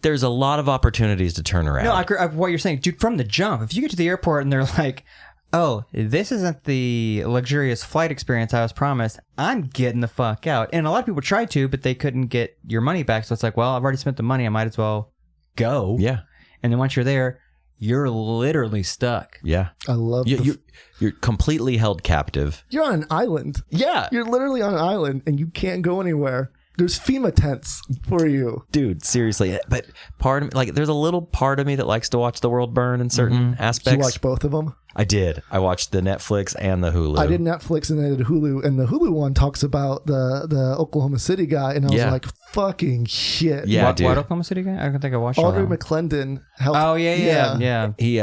There's a lot of opportunities to turn around. No, I agree with what you're saying. Dude, from the jump, if you get to the airport and they're like, oh, this isn't the luxurious flight experience I was promised, I'm getting the fuck out. And a lot of people tried to, but they couldn't get your money back. So it's like, well, I've already spent the money. I might as well go. Yeah. And then once you're there, you're literally stuck. Yeah. I love you're completely held captive. You're on an island. Yeah. You're literally on an island and you can't go anywhere. There's FEMA tents for you. Dude, seriously. But part of me, like, there's a little part of me that likes to watch the world burn in certain aspects. Did you watch both of them? I did. I watched the Netflix and the Hulu. I did Netflix and I did Hulu. And the Hulu one talks about the Oklahoma City guy. And I was like, fucking shit. Yeah, dude. What Oklahoma City guy? I don't think I watched Audrey McClendon helped. Oh, yeah. He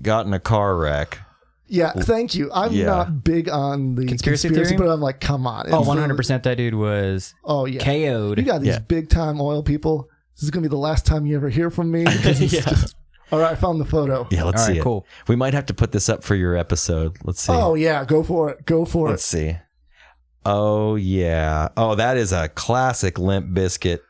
got in a car wreck. Yeah, thank you. I'm not big on the conspiracy theory, but I'm like, come on. Oh, 100% that dude was KO'd. You got these big time oil people. This is going to be the last time you ever hear from me. All right, I found the photo. Yeah, let's see it. Cool. We might have to put this up for your episode. Let's see. Oh, yeah, go for it. Let's see. Oh, yeah. Oh, that is a classic Limp Bizkit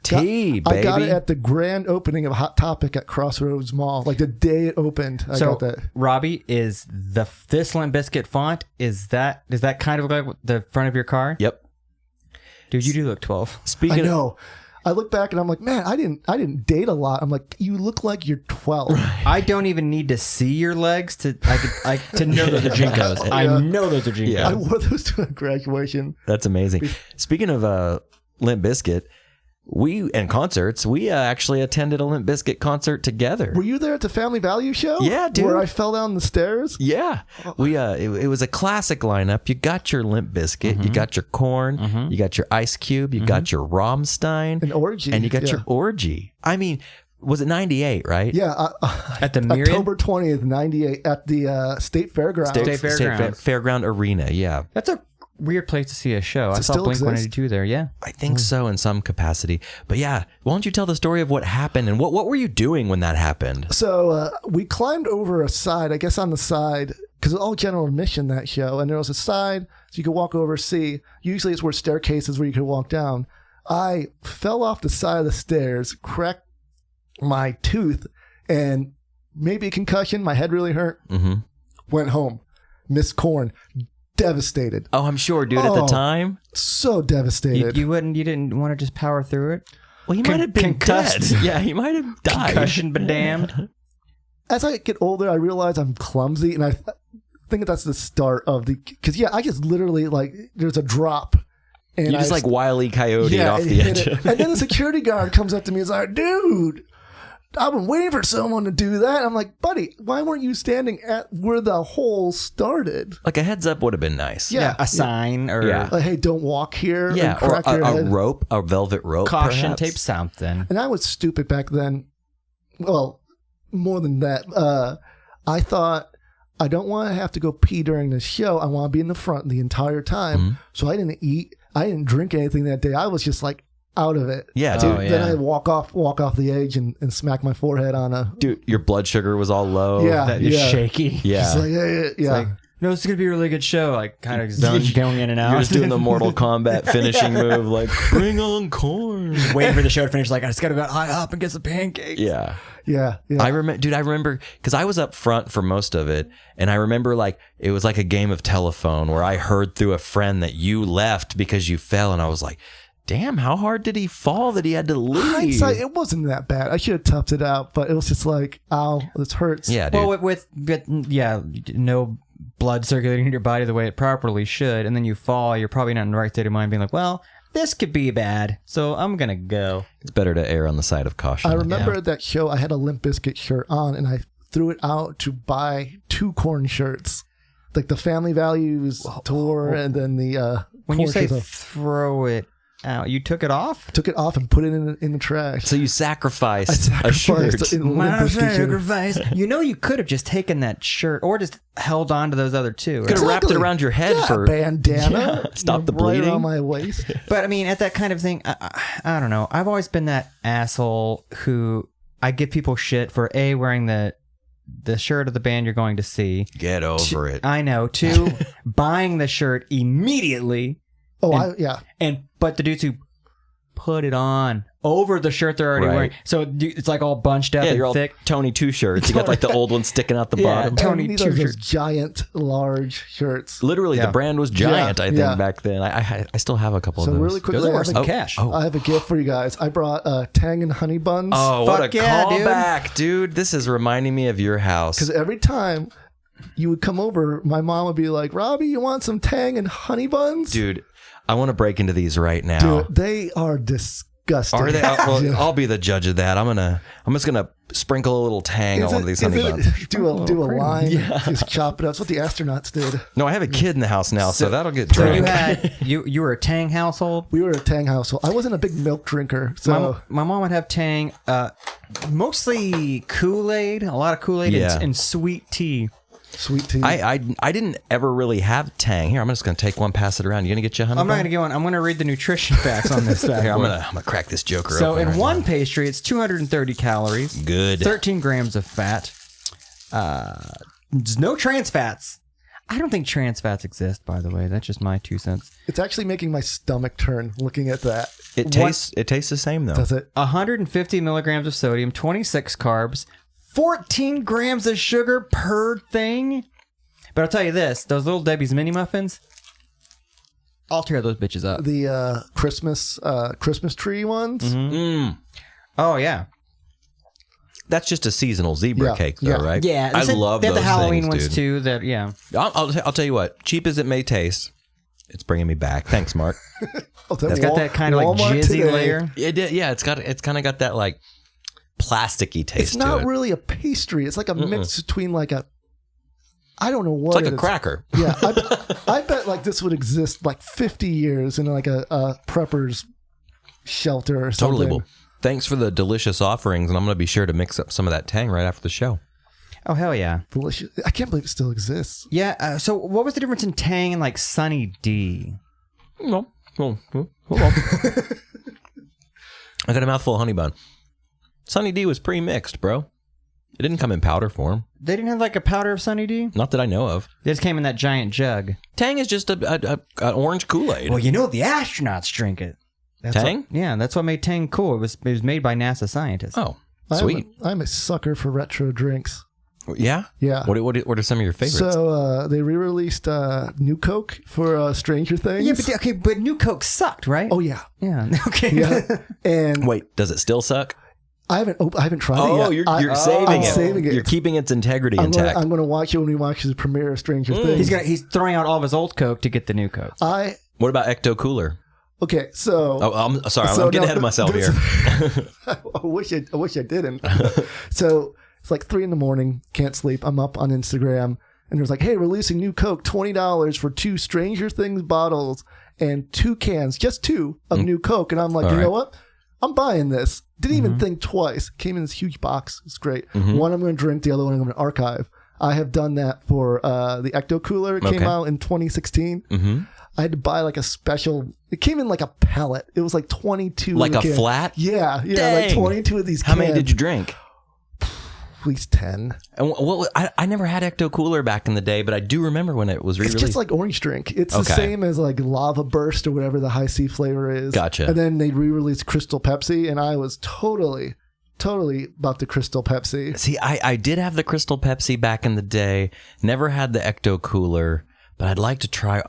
baby. I got it at the grand opening of Hot Topic at Crossroads Mall. Like the day it opened, I got that. Robbie, is this Limp Bizkit font, does that kind of look like the front of your car? Yep. Dude, you do look 12. I know. I look back and I'm like, man, I didn't date a lot. I'm like, you look like you're 12. I don't even need to see your legs to know those are JNCOs. Yeah. I know those are JNCOs. Yeah. I wore those to a graduation. That's amazing. Speaking of Limp Bizkit, we actually attended a Limp Bizkit concert together. Were you there at the Family Value show? Yeah, dude. Where I fell down the stairs? Yeah. We it was a classic lineup. You got your Limp Bizkit, you got your Korn, you got your Ice Cube, you got your Rammstein, an Orgy, and you got your Orgy. I mean, was it 98, right? Yeah. At the Marriott? October 20th, 98 at the State Fairgrounds. State Fairground Arena, yeah. That's a weird place to see a show. I saw Blink-182 there, yeah. I think so in some capacity. But yeah, why don't you tell the story of what happened and what were you doing when that happened? So we climbed over a side, I guess on the side, because it's all general admission, that show, and there was a side so you could walk over, see. Usually it's where staircases where you could walk down. I fell off the side of the stairs, cracked my tooth, and maybe a concussion. My head really hurt. Went home. Missed Korn. Devastated. Oh, I'm sure, dude. At the time, so devastated. You didn't want to just power through it? Well, he might have been concussed. dead. Yeah, he might have died. Concussion but damned. As I get older, I realize I'm clumsy, and I think that's the start of the... Because, I just literally, like, there's a drop. And You just, like, Wile E. Coyote off the edge. And then the security guard comes up to me and is like, dude, I've been waiting for someone to do that. I'm like, buddy, why weren't you standing at where the hole started? Like, a heads up would have been nice. Yeah. A sign or Like, hey, don't walk here. Yeah, and or crack your a head. rope, a velvet rope, caution perhaps. tape, something. And I was stupid back then. Well, more than that. I thought, I don't want to have to go pee during the show. I want to be in the front the entire time. Mm-hmm. So I didn't eat. I didn't drink anything that day. I was just like out of it. Yeah, dude. Then I walk off the edge and smack my forehead on a... Dude, your blood sugar was all low. Yeah. That is shaky. Yeah. It's like, yeah. Like, no, it's going to be a really good show. Like, kind of going in and out. You're just doing the Mortal Kombat finishing move, like, bring on corn. Waiting for the show to finish. Like, I just got to go high up and get some pancakes. Yeah. Yeah. I remember because I was up front for most of it, and I remember like it was like a game of telephone where I heard through a friend that you left because you fell, and I was like, damn, how hard did he fall that he had to leave? Hindsight, it wasn't that bad. I should have toughed it out, but it was just like, ow, this hurts. Yeah, dude. Well, with no blood circulating in your body the way it properly should, and then you fall, you're probably not in the right state of mind being like, well, this could be bad, so I'm going to go. It's better to err on the side of caution. I remember at that show, I had a Limp Bizkit shirt on, and I threw it out to buy 2 Korn shirts. Like the Family Values tour, and then the... When you Korn say shirts. throw it out, you took it off? Took it off and put it in the trash. So you sacrificed a shirt. in a Limp My Bizkit shirt. sacrifice. You know, you could have just taken that shirt or just held on to those other two. Could have wrapped it around your head for bandana. stop the right bleeding. on my waist. But I mean, at that kind of thing, I don't know. I've always been that asshole who I give people shit for A, wearing the shirt of the band you're going to see. Get over it. I know. 2, buying the shirt immediately. Oh, But the dudes who put it on over the shirt they're already Right. wearing. So it's like all bunched up Yeah, and you're all thick. Tony 2 shirts. You got like the old one sticking out the bottom. Tony These are those t-shirt. giant, large shirts. Literally, Yeah. the brand was giant, I think, Yeah. back then. I still have a couple So of those. really quickly, Those are I worth have, some a, cash. I have a gift for you guys. I brought Tang and Honey Buns. Oh, what Fuck a yeah, dude. callback, dude. This is reminding me of your house. Because every time you would come over, my mom would be like, Robbie, you want some Tang and Honey Buns? Dude, I want to break into these right now. Dude, they are disgusting. Are they? Well, I'll be the judge of that. I'm just gonna sprinkle a little tang on one of these honey buns. Do a line, just chop it up. That's what the astronauts did. No, I have a kid in the house now, so that'll get So you drank. had you were a Tang household. We were a Tang household. I wasn't a big milk drinker, so My mom would have Tang, mostly Kool-Aid, a lot of Kool-Aid Yeah. and sweet tea. sweet tea. I didn't ever really have tang. Here, I'm just gonna take one, pass it around. You gonna get you a honey I'm not bun? going to go on. I'm going to read the nutrition facts on this. Here, I'm gonna crack this joker So open in right one now. pastry, it's 230 calories. Good. 13 grams of fat. There's no trans fats. I don't think trans fats exist, by the way. That's just my 2 cents. It's actually making my stomach turn looking at that. It tastes the same though. Does it? 150 milligrams of sodium, 26 carbs, 14 grams of sugar per thing. But I'll tell you this, those Little Debbie's mini muffins, I'll tear those bitches up. The Christmas tree ones. Mm. Oh, yeah. That's just a seasonal zebra Yeah, cake, though, yeah. right? Yeah. I love they have those the Halloween things, ones, dude. too. That, yeah. I'll tell you what. Cheap as it may taste, it's bringing me back. Thanks, Mark. It's got that kind of like Walmart jizzy today. layer. Yeah, it's kind of got that like plasticky taste It's to not it. really a pastry. It's like a mix between like a, I don't know what It's like it a is. cracker. Yeah, I bet like this would exist like 50 years in like a prepper's shelter or something. Totally. Well, thanks for the delicious offerings, and I'm going to be sure to mix up some of that tang right after the show. Oh, hell yeah. Delicious. I can't believe it still exists. Yeah. So what was the difference in Tang and like Sunny D? No, hold on. I got a mouthful of honey bun. Sunny D was pre-mixed, bro. It didn't come in powder form. They didn't have like a powder of Sunny D? Not that I know of. They just came in that giant jug. Tang is just an orange Kool-Aid. Well, you know the astronauts drink it. That's Tang? That's what made Tang cool. It was made by NASA scientists. Oh, sweet. I'm a sucker for retro drinks. Yeah? Yeah. What are some of your favorites? So they re-released New Coke for Stranger Things. Yeah, but New Coke sucked, right? Oh yeah. Yeah. Okay. Yeah. And wait, does it still suck? I haven't tried it yet. You're saving it. Saving it. You're keeping its integrity intact. I'm going to watch it when we watch the premiere of Stranger Things. He's throwing out all of his old Coke to get the new Coke. What about Ecto Cooler? Okay, so... Oh, I'm sorry. I'm getting ahead of myself here. I wish I didn't. So it's like 3 a.m, can't sleep. I'm up on Instagram, and there's like, hey, releasing new Coke, $20 for 2 Stranger Things bottles and 2 cans, just 2 of new Coke. And I'm like, know what? I'm buying this. Didn't even think twice. Came in this huge box. It's great. One I'm going to drink, the other one I'm going to archive. I have done that for the Ecto Cooler. It came out in 2016. I had to buy like a special. It came in like a pallet. It was like 22. Like a flat? Yeah, Dang. like 22 of these. How many did you drink? At least 10. And I never had Ecto Cooler back in the day, but I do remember when it was re-released. It's just like orange drink. It's the same as like Lava Burst or whatever the high C flavor is. Gotcha. And then they re-released Crystal Pepsi, and I was totally about the Crystal Pepsi. See, I did have the Crystal Pepsi back in the day. Never had the Ecto Cooler, but I'd like to try.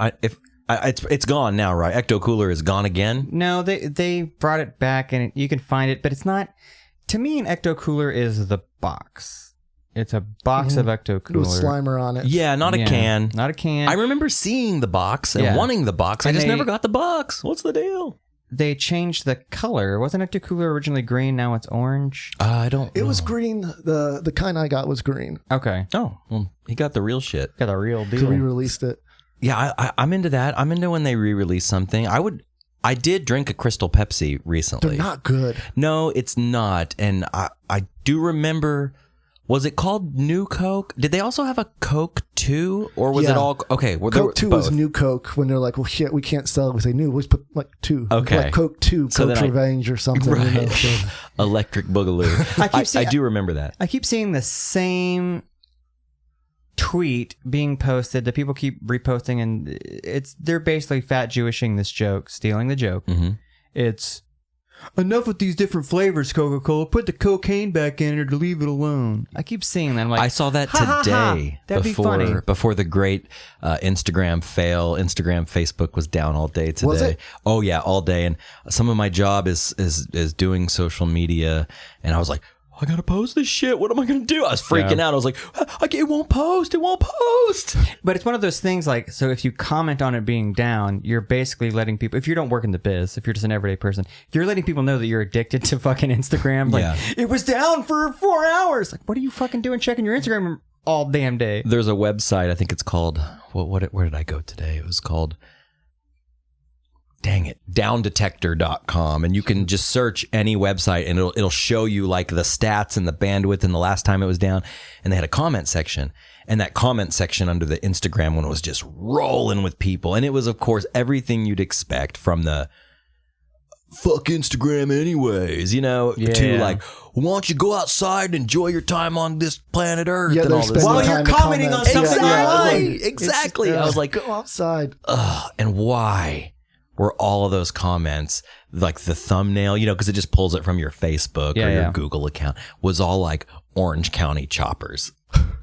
It's gone now, right? Ecto Cooler is gone again. No, they brought it back, and you can find it, but it's not. To me, an Ecto Cooler is the box. It's a box of Ecto Cooler With Slimer on it. Yeah, not a can. Not a can. I remember seeing the box and wanting the box. I just never got the box. What's the deal? They changed the color. Wasn't Ecto Cooler originally green? Now it's orange. I don't know. It was green. The kind I got was green. Okay. Oh, well, he got the real shit. Got the real deal. So re-released it. Yeah, I'm into that. I'm into when they re-release something. I did drink a Crystal Pepsi recently. They're not good. No, it's not. And I do remember, was it called New Coke? Did they also have a Coke 2? Or was it all... Okay. Coke 2 was New Coke. When they're like, well, shit, we can't sell it. We say new. We'll just put like 2. Okay. Like Coke 2, Coke's Revenge or something. Right. You know, so. Electric Boogaloo. I do remember that. I keep seeing the same tweet being posted that people keep reposting, and they're basically fat Jewishing this joke, stealing the joke. It's enough with these different flavors, Coca-Cola. Put the cocaine back in it or leave it alone. I keep seeing that. I'm like, I saw that today. That'd be funny. Before the great Instagram fail. Facebook was down all day today. Was it? Oh yeah, all day. And some of my job is doing social media, and I was like, I gotta post this shit. What am I gonna do? I was freaking out. I was like, it won't post. It won't post. But it's one of those things like, so if you comment on it being down, you're basically letting people, if you don't work in the biz, if you're just an everyday person, you're letting people know that you're addicted to fucking Instagram. Like, it was down for 4 hours. Like, what are you fucking doing checking your Instagram all damn day? There's a website, I think it's called, where did I go today? It was called, dang it, downdetector.com, and you can just search any website and it'll show you like the stats and the bandwidth and the last time it was down. And they had a comment section, and that comment section under the Instagram one was just rolling with people. And it was, of course, everything you'd expect from the fuck Instagram anyways, to like, why don't you go outside and enjoy your time on this planet Earth and all this while you're commenting on something online. Exactly. I was like, go outside. And why were all of those comments, like the thumbnail, because it just pulls it from your Facebook or your Google account, was all like Orange County choppers.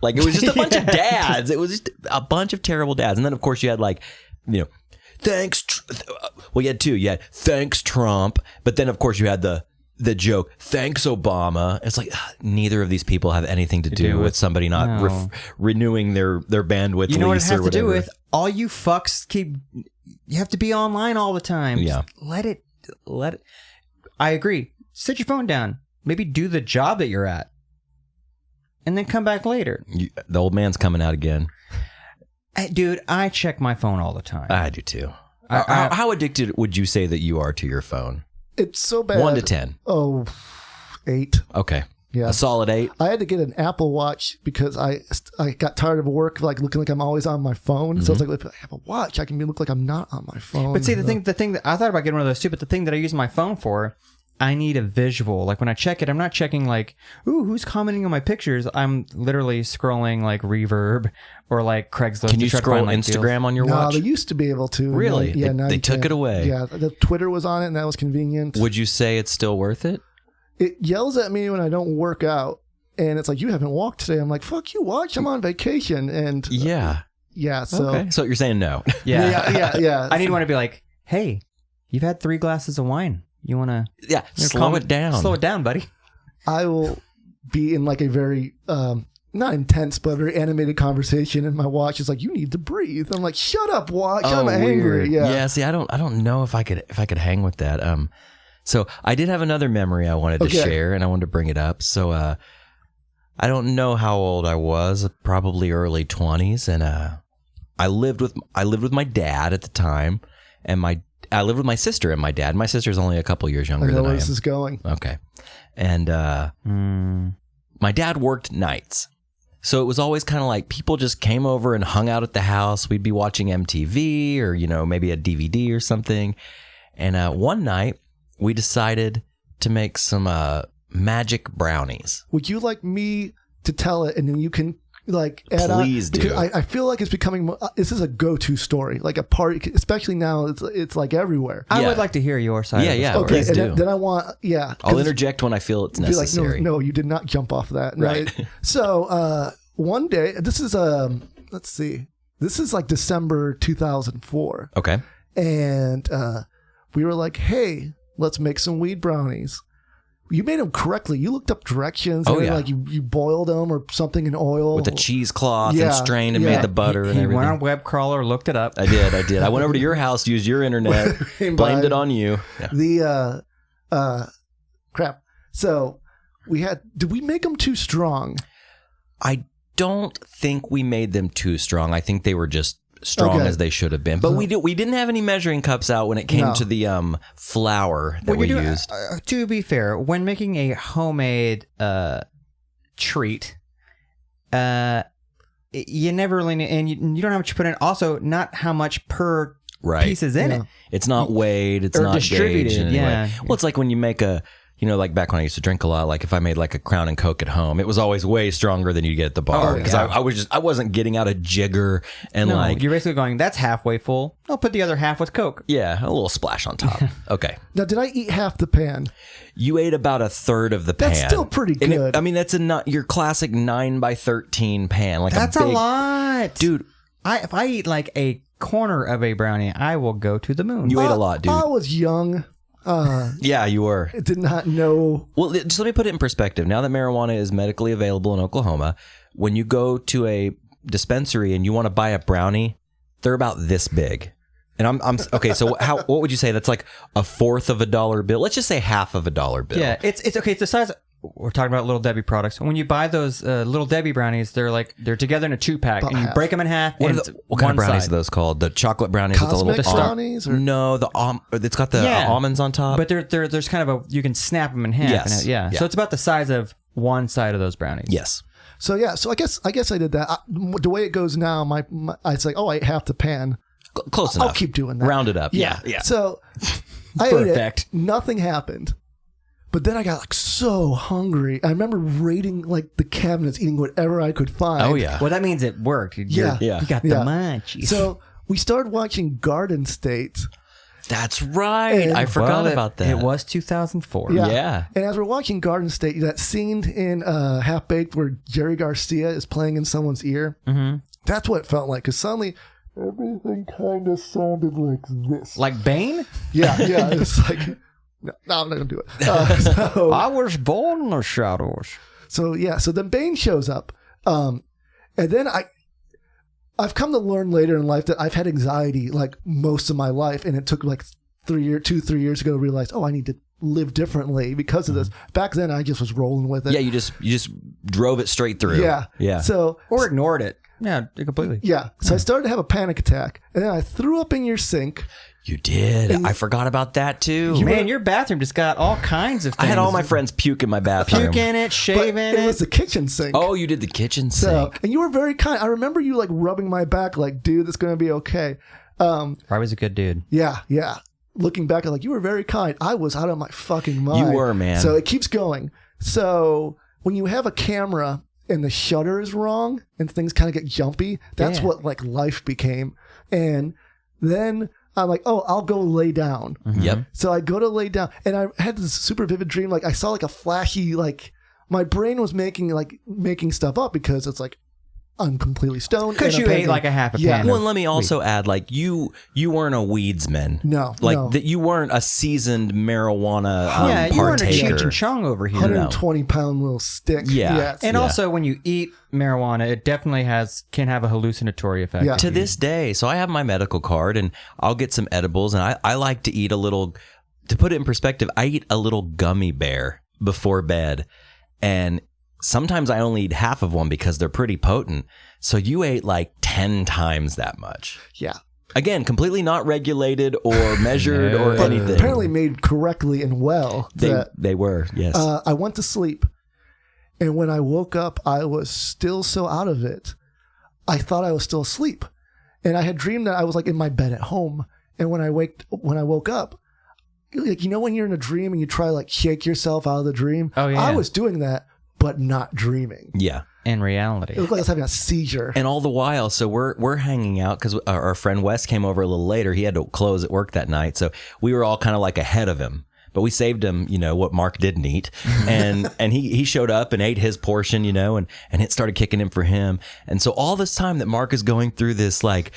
Like, it was just a bunch of dads. It was just a bunch of terrible dads. And then, of course, you had like, thanks. Well, you had 2. You had thanks Trump. But then, of course, you had the joke, thanks Obama. It's like, neither of these people have anything to do with somebody not renewing their bandwidth. You know lease what it has or to do whatever. with? All you fucks you have to be online all the time. Yeah. Just let it. I agree. Sit your phone down. Maybe do the job that you're at. And then come back later. The old man's coming out again. Dude, I check my phone all the time. I do too. How addicted would you say that you are to your phone? It's so bad. 1 to 10. Oh, 8. Okay. Yeah. A solid 8. I had to get an Apple Watch because I got tired of work, like looking like I'm always on my phone. So I was like, if I have a watch, I can look like I'm not on my phone. But see, the thing that I thought about getting one of those too, but the thing that I use my phone for, I need a visual. Like when I check it, I'm not checking like, ooh, who's commenting on my pictures? I'm literally scrolling like Reverb or like Craigslist. Can you scroll Instagram on your watch? No, they used to be able to. Really? Yeah, they took it away. Yeah, the Twitter was on it, and that was convenient. Would you say it's still worth it? It yells at me when I don't work out. And it's like, you haven't walked today. I'm like, fuck you, watch. I'm on vacation. And Yeah. So Okay. So you're saying no. yeah. I didn't want to be like, hey, you've had 3 glasses of wine. You want to slow it down. Slow it down, buddy. I will be in like a very not intense but very animated conversation, and my watch is like, you need to breathe. I'm like, shut up, watch. I'm angry. Weird. Yeah. See, I don't know if I could hang with that. So I did have another memory I wanted to share, and I wanted to bring it up. So I don't know how old I was, probably early 20s, and I lived with my dad at the time, and I lived with my sister and my dad. My sister's only a couple years younger than I am. I know where this is going. Okay. And my dad worked nights. So it was always kind of like people just came over and hung out at the house. We'd be watching MTV or, maybe a DVD or something. And one night we decided to make some magic brownies. Would you like me to tell it and then you can like add Please on? do. Because I feel like it's becoming this is a go-to story, like a party, especially now it's like everywhere. I would like to hear your side. Yeah. Okay, Please do. then I want I'll interject when I feel it's necessary. Like, no, you did not jump off that. Right. So one day, this is let's see, this is like December 2004. Okay. And we were like, hey, let's make some weed brownies. You made them correctly. You looked up directions. Like you boiled them or something in oil with a cheesecloth and strained and made the butter and everything. He went on web crawler, looked it up. I did. I went over to your house, used your internet, blamed it on you. Yeah. The crap. So did we make them too strong? I don't think we made them too strong. I think they were just strong as they should have been. But we didn't have any measuring cups out when it came to the flour that we used. To be fair, when making a homemade treat, you never really need, and you don't know how much you put in. Also, not how much per piece is in it. It's not weighed. It's not distributed. Gauged anyway. Yeah. Well, it's like when you make a. Like back when I used to drink a lot, like if I made like a Crown and Coke at home, it was always way stronger than you get at the bar because I wasn't getting out a jigger and you're basically going, that's halfway full. I'll put the other half with Coke. Yeah, a little splash on top. Okay. Now, did I eat half the pan? You ate about a third of the pan. That's still pretty good. That's your classic 9x13 pan. Like that's a lot, dude. If I eat like a corner of a brownie, I will go to the moon. You ate a lot, dude. I was young. Yeah, you were. I did not know. Well, just let me put it in perspective. Now that marijuana is medically available in Oklahoma, when you go to a dispensary and you want to buy a brownie, they're about this big. And I'm okay. So what would you say? That's like a fourth of a dollar bill. Let's just say half of a dollar bill. Yeah, it's okay. It's the size. We're talking about Little Debbie products. When you buy those Little Debbie brownies, they're together in a 2-pack, and you break them in half. What kind of brownies are those called? The chocolate brownies Cosmic with the little brownies? No, it's got the almonds on top. But there's kind of you can snap them in half. Yes. Yeah. So it's about the size of one side of those brownies. Yes. So I guess I did that. The way it goes now, it's like, I ate half the pan. Close enough. I'll keep doing that. Round it up. Yeah. So I ate it. Nothing happened. But then I got like so hungry. I remember raiding like the cabinets, eating whatever I could find. Oh yeah. Well, that means it worked. You got the munchies. So we started watching Garden State. That's right. I forgot about that. It was 2004. Yeah. And as we're watching Garden State, that scene in Half Baked where Jerry Garcia is playing in someone's ear, that's what it felt like. Because suddenly everything kind of sounded like this. Like Bane? Yeah. It's like... No, I'm not going to do it. I was born in the shadows. So then Bane shows up. And then I've come to learn later in life that I've had anxiety like most of my life. And it took like 3 years ago to realize, I need to live differently because of this. Back then, I just was rolling with it. Yeah, you just drove it straight through. Yeah. So or ignored it. Yeah, completely. Yeah. So I started to have a panic attack. And then I threw up in your sink. You did. I forgot about that too. Your bathroom just got all kinds of things. I had all my friends puke in my bathroom. Puke in it, shave in it. It was the kitchen sink. Oh, you did the kitchen sink. And you were very kind. I remember you like rubbing my back like, dude, it's going to be okay. Robbie's a good dude. Yeah. Looking back, I'm like, you were very kind. I was out of my fucking mind. You were, man. So it keeps going. So when you have a camera and the shutter is wrong and things kind of get jumpy, that's what like life became. And then I'm like, I'll go lay down. Yep. So I go to lay down and I had this super vivid dream. Like I saw like a flashy like my brain was making stuff up because it's like I'm completely stoned. Because you ate like a half a pan. Well, and let me also add, like you weren't a weedsman. No, that you weren't a seasoned marijuana partaker. You weren't a Cheech and Chong over here. 120-pound little stick. Yeah. And also, when you eat marijuana, it definitely can have a hallucinatory effect. Yeah. To this day, so I have my medical card, and I'll get some edibles, and I like to eat a little. To put it in perspective, I eat a little gummy bear before bed, and sometimes I only eat half of one because they're pretty potent. So you ate like 10 times that much. Yeah. Again, completely not regulated or measured or but anything. Apparently made correctly and well. They were, yes. I went to sleep, and when I woke up, I was still so out of it. I thought I was still asleep, and I had dreamed that I was like in my bed at home. And when I woke up, like, you know, when you're in a dream and you try to like shake yourself out of the dream. Oh yeah. I was doing that, but not dreaming. Yeah. In reality. It looked like I was having a seizure. And all the while, so we're hanging out because our friend Wes came over a little later. He had to close at work that night, so we were all kind of like ahead of him. But we saved him, you know, what Mark didn't eat, and he showed up and ate his portion, you know, and it started kicking in for him. And so all this time that Mark is going through this like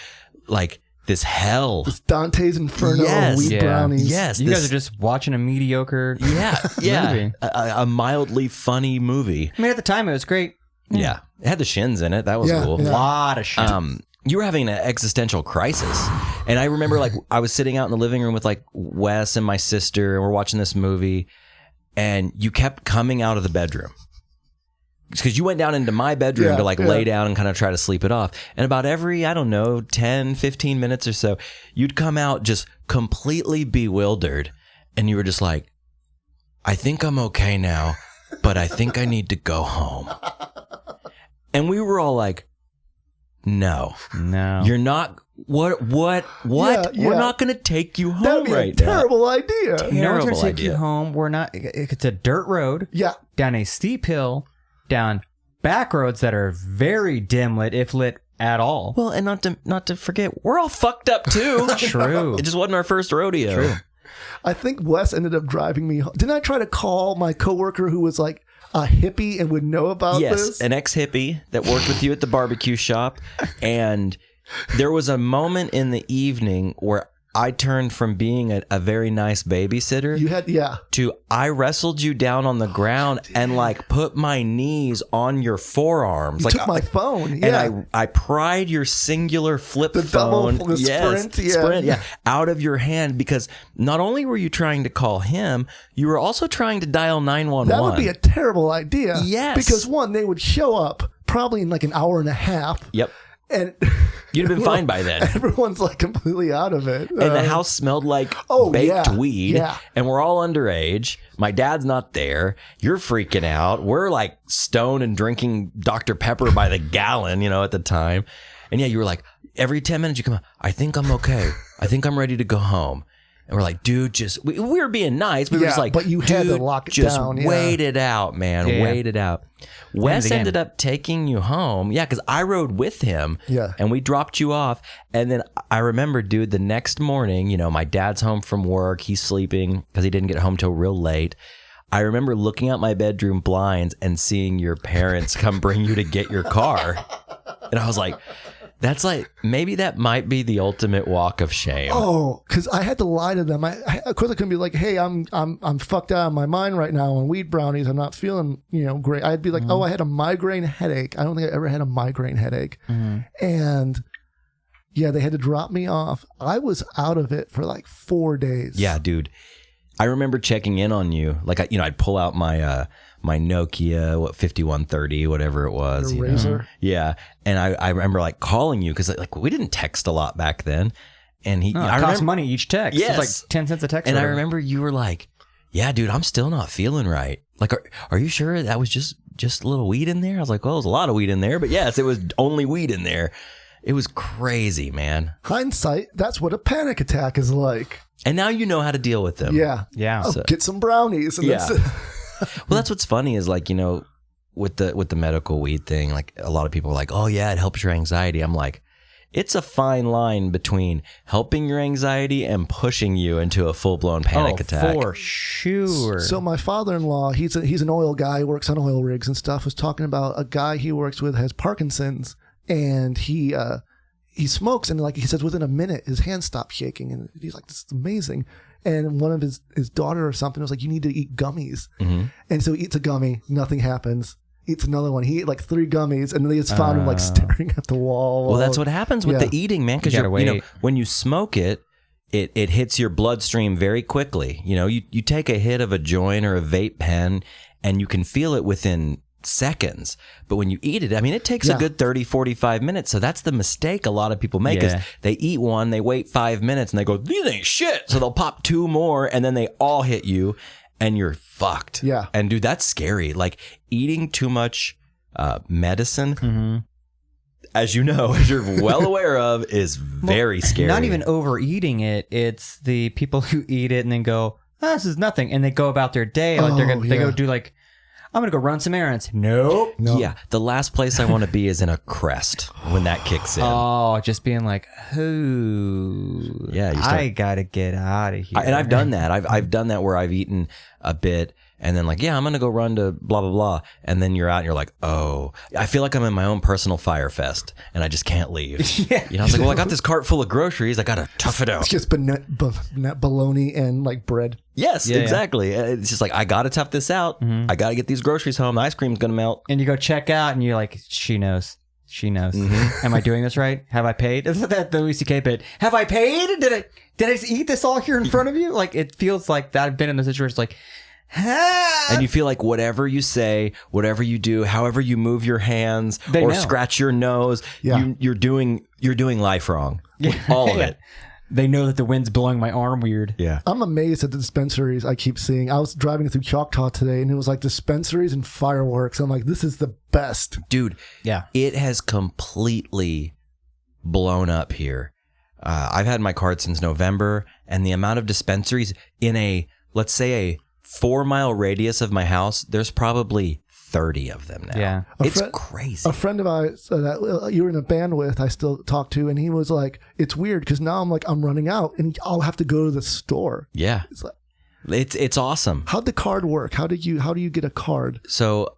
this hell, It's Dante's Inferno of weed brownies. yes, You guys are just watching a mediocre movie. a mildly funny movie. I mean, at the time, it was great. Yeah, it had the Shins in it. That was Yeah, cool. yeah. A lot of shit. You were having an existential crisis. And I remember like I was sitting out in the living room with like Wes and my sister, and we're watching this movie, and you kept coming out of the bedroom. Because you went down into my bedroom to lay down and kind of try to sleep it off. And about every, 10, 15 minutes or so, you'd come out just completely bewildered. And you were just like, I think I'm okay now, but I think I need to go home. And we were all like, no, you're not. What? Yeah. We're not going to take you home That'd be right a terrible idea. No one's terrible going to take idea. you home. We're not. It's a dirt road. Yeah. Down a steep hill, down back roads that are very dim lit, if lit at all. Well, and not to forget, we're all fucked up too. True. It just wasn't our first rodeo. True. I think Wes ended up driving me home. Didn't I try to call my coworker who was like a hippie and would know about Yes, this? an ex-hippie that worked with you at the barbecue shop. And there was a moment in the evening where I turned from being a very nice babysitter You had, to I wrestled you down on the ground and like put my knees on your forearms. You like took my phone. Yeah. And I pried your singular flip The phone, double- the Sprint, out of your hand, because not only were you trying to call him, you were also trying to dial 911. That would be a terrible idea. Yes. Because one, they would show up probably in like an hour and a half. Yep. And You'd have been fine by then. everyone's like completely out of it. And the house smelled like baked weed. Yeah. And we're all underage. My dad's not there. You're freaking out. We're like stoned and drinking Dr. Pepper by the gallon, at the time. And yeah, you were like, every 10 minutes you come out, I think I'm okay. I think I'm ready to go home. And we're like, dude, we were being nice. We were just like, but you had to lock it just down. wait it out, man. Yeah. Wait it out. Wes ended up taking you home. Yeah, because I rode with him. Yeah. And we dropped you off. And then I remember, dude, the next morning, my dad's home from work. He's sleeping because he didn't get home till real late. I remember looking out my bedroom blinds and seeing your parents come bring you to get your car. And I was like, that's like, maybe that might be the ultimate walk of shame. Oh, because I had to lie to them. Of course I couldn't be like, hey, I'm fucked out of my mind right now on weed brownies. I'm not feeling, great. I'd be like, oh, I had a migraine headache. I don't think I ever had a migraine headache. And yeah, they had to drop me off. I was out of it for like 4 days. Yeah, dude. I remember checking in on you. Like, I'd pull out my my Nokia, 5130, whatever it was. The Razor. Yeah. And I remember like calling you because like we didn't text a lot back then. And it cost money each text. Yes. It was like 10 cents a text. And I remember you were like, yeah, dude, I'm still not feeling right. Like, are you sure that was just a little weed in there? I was like, well, there's a lot of weed in there. But yes, it was only weed in there. It was crazy, man. Hindsight, that's what a panic attack is like. And now you know how to deal with them. Yeah. Yeah. Oh, get some brownies. And Yeah. Well, that's what's funny is like, with the medical weed thing, like a lot of people are like, oh yeah, it helps your anxiety. I'm like, it's a fine line between helping your anxiety and pushing you into a full-blown panic attack. For sure. So my father-in-law, he's an oil guy, works on oil rigs and stuff, was talking about a guy he works with has Parkinson's, and he smokes, and like he says, within a minute his hands stop shaking, and he's like, this is amazing. And one of his daughter or something was like, you need to eat gummies. And so he eats a gummy, nothing happens. Eats another one. He ate like 3 gummies, and then they just found him like staring at the wall. Well, that's what happens with the eating, man. Because when you smoke it hits your bloodstream very quickly. You know, you take a hit of a joint or a vape pen, and you can feel it within seconds. But when you eat it, I mean, it takes a good 30, 45 minutes. So that's the mistake a lot of people make is they eat one, they wait 5 minutes, and they go, these ain't shit. So they'll pop 2 more, and then they all hit you. And you're fucked. Yeah. And dude, that's scary. Like eating too much medicine, as you know, as you're well aware of, is very scary. Not even overeating it. It's the people who eat it and then go, oh, this is nothing. And they go about their day. Like they go do like, I'm going to go run some errands. Nope. Yeah. The last place I want to be is in a Crest when that kicks in. Oh, just being like, ooh. Yeah. I got to get out of here. And I've done that. I've done that where I've eaten a bit and then like, yeah, I'm going to go run to blah, blah, blah. And then you're out and you're like, oh, I feel like I'm in my own personal fire fest and I just can't leave. I was like, well, I got this cart full of groceries. I got to tough it out. It's just bologna and like bread. Yes, exactly. It's just like, I got to tough this out. I got to get these groceries home. The ice cream's going to melt. And you go check out and you're like, she knows. She knows. Am I doing this right? Have I paid? Is that the Louis C.K. bit? Have I paid? Did I just eat this all here in front of you? Like, it feels like that. I've been in the situation like, and you feel like whatever you say, whatever you do, however you move your hands or scratch your nose, you're doing life wrong. All of it. They know that the wind's blowing my arm weird. Yeah. I'm amazed at the dispensaries I keep seeing. I was driving through Choctaw today, and it was like dispensaries and fireworks. I'm like, this is the best. Dude, it has completely blown up here. I've had my card since November, and the amount of dispensaries in a, let's say, a 4-mile radius of my house, there's probably 30 of them now. Yeah. It's crazy. A friend of ours that you were in a band with, I still talk to, and he was like, it's weird because now I'm running out and I'll have to go to the store. Yeah. It's awesome. How'd the card work? How do you get a card? So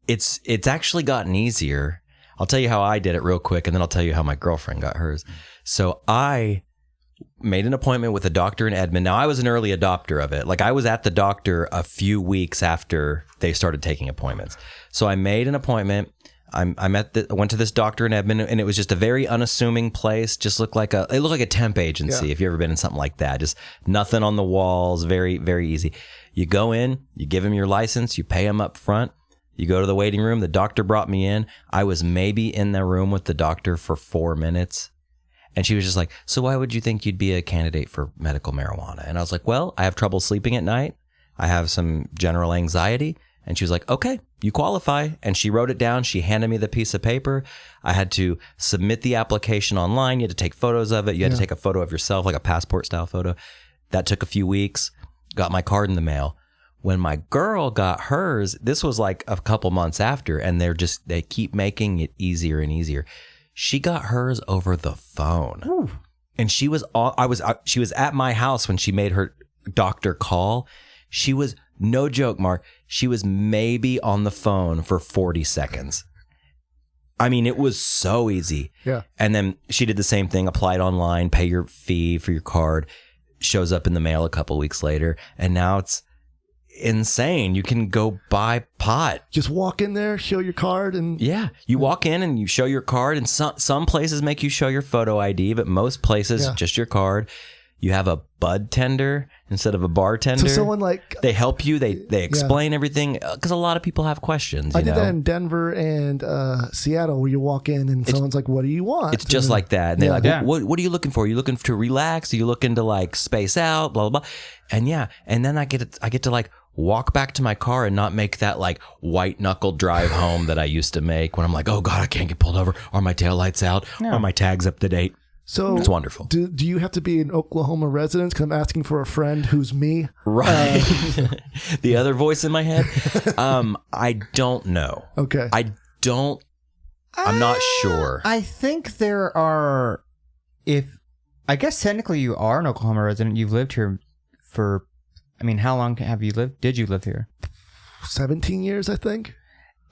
it's actually gotten easier. I'll tell you how I did it real quick, and then I'll tell you how my girlfriend got hers. So I made an appointment with a doctor in Edmond. Now, I was an early adopter of it. Like, I was at the doctor a few weeks after they started taking appointments. So I made an appointment. I went to this doctor in Edmond, and it was just a very unassuming place. Just it looked like a temp agency. If you've ever been in something like that, just nothing on the walls. Very, very easy. You go in, you give him your license, you pay him up front. You go to the waiting room. The doctor brought me in. I was maybe in the room with the doctor for 4 minutes. And she was just like, so why would you think you'd be a candidate for medical marijuana? And I was like, well, I have trouble sleeping at night. I have some general anxiety. And she was like, okay, you qualify. And she wrote it down. She handed me the piece of paper. I had to submit the application online. You had to take photos of it. You had to take a photo of yourself, like a passport style photo. That took a few weeks. Got my card in the mail. When my girl got hers, this was like a couple months after, and they keep making it easier and easier. She got hers over the phone. Ooh. And she was at my house when she made her doctor call. She was, no joke, Mark, she was maybe on the phone for 40 seconds. I mean, it was so easy. Yeah. And then she did the same thing, applied online, pay your fee for your card, shows up in the mail a couple weeks later, and now it's insane. You can go buy pot. Just walk in there, show your card, and you walk in and you show your card, and some places make you show your photo ID, but most places just your card. You have a bud tender instead of a bartender. So someone they help you. They explain everything because a lot of people have questions. I did that in Denver and Seattle, where you walk in and someone's like, "What do you want?" It's just like that, and they're like, "What are you looking for? Are you looking to relax? Are you looking to like space out? Blah blah blah." And then I get to like walk back to my car and not make that like white knuckle drive home that I used to make when I'm like, "Oh God, I can't get pulled over. Are my taillights out? Are my tags up to date?" So it's wonderful. Do you have to be an Oklahoma resident? Because I'm asking for a friend who's me. Right. The other voice in my head. I don't know. Okay. I'm not sure. I think there are. I guess technically you are an Oklahoma resident. You've lived here for. I mean, how long have you lived? Did you live here? 17 years, I think.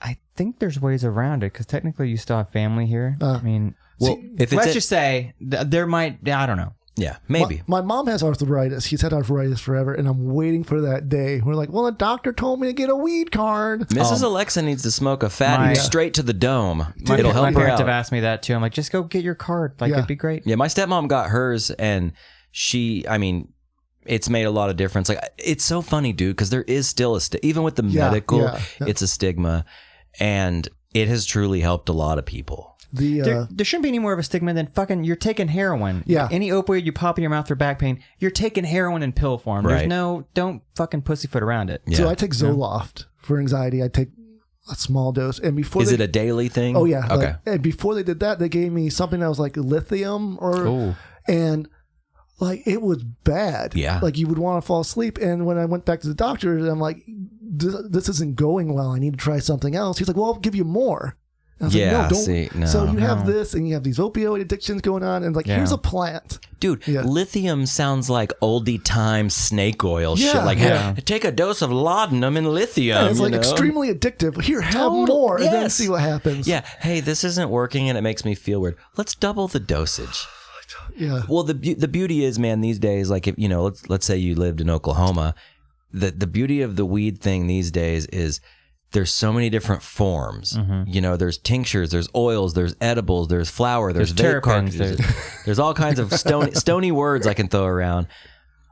I think there's ways around it because technically you still have family here. I mean, let's just say there might. I don't know. Yeah, maybe. My mom has arthritis. She's had arthritis forever, and I'm waiting for that day. We're like, well, the doctor told me to get a weed card. Mrs. Alexa needs to smoke a fatty straight to the dome. It'll help her out. My parents have asked me that too. I'm like, just go get your card. Like, it'd be great. Yeah, my stepmom got hers, and it's made a lot of difference. Like, it's so funny, dude, because there is still even with the medical, it's a stigma, and it has truly helped a lot of people. There shouldn't be any more of a stigma than fucking you're taking heroin. Yeah. Any opioid you pop in your mouth for back pain, you're taking heroin in pill form. Right. There's don't fucking pussyfoot around it. Yeah. So I take Zoloft for anxiety. I take a small dose. And before Is it a daily thing? Oh, yeah. Okay. And before they did that, they gave me something that was like lithium and like it was bad. Yeah. Like you would want to fall asleep. And when I went back to the doctor, I'm like, this isn't going well. I need to try something else. He's like, well, I'll give you more. I was like, no, don't. So you have this and you have these opioid addictions going on. And like, here's a plant. Dude, lithium sounds like oldie time snake oil shit. Like, hey, take a dose of laudanum and lithium. And it's like extremely addictive. Here, have more and then see what happens. Yeah. Hey, this isn't working and it makes me feel weird. Let's double the dosage. Yeah. Well, the beauty is, man, these days, like, if let's say you lived in Oklahoma, the beauty of the weed thing these days is there's so many different forms. Mm-hmm. There's tinctures, there's oils, there's edibles, there's flour, there's vape cartridges. There's all kinds of stony words I can throw around.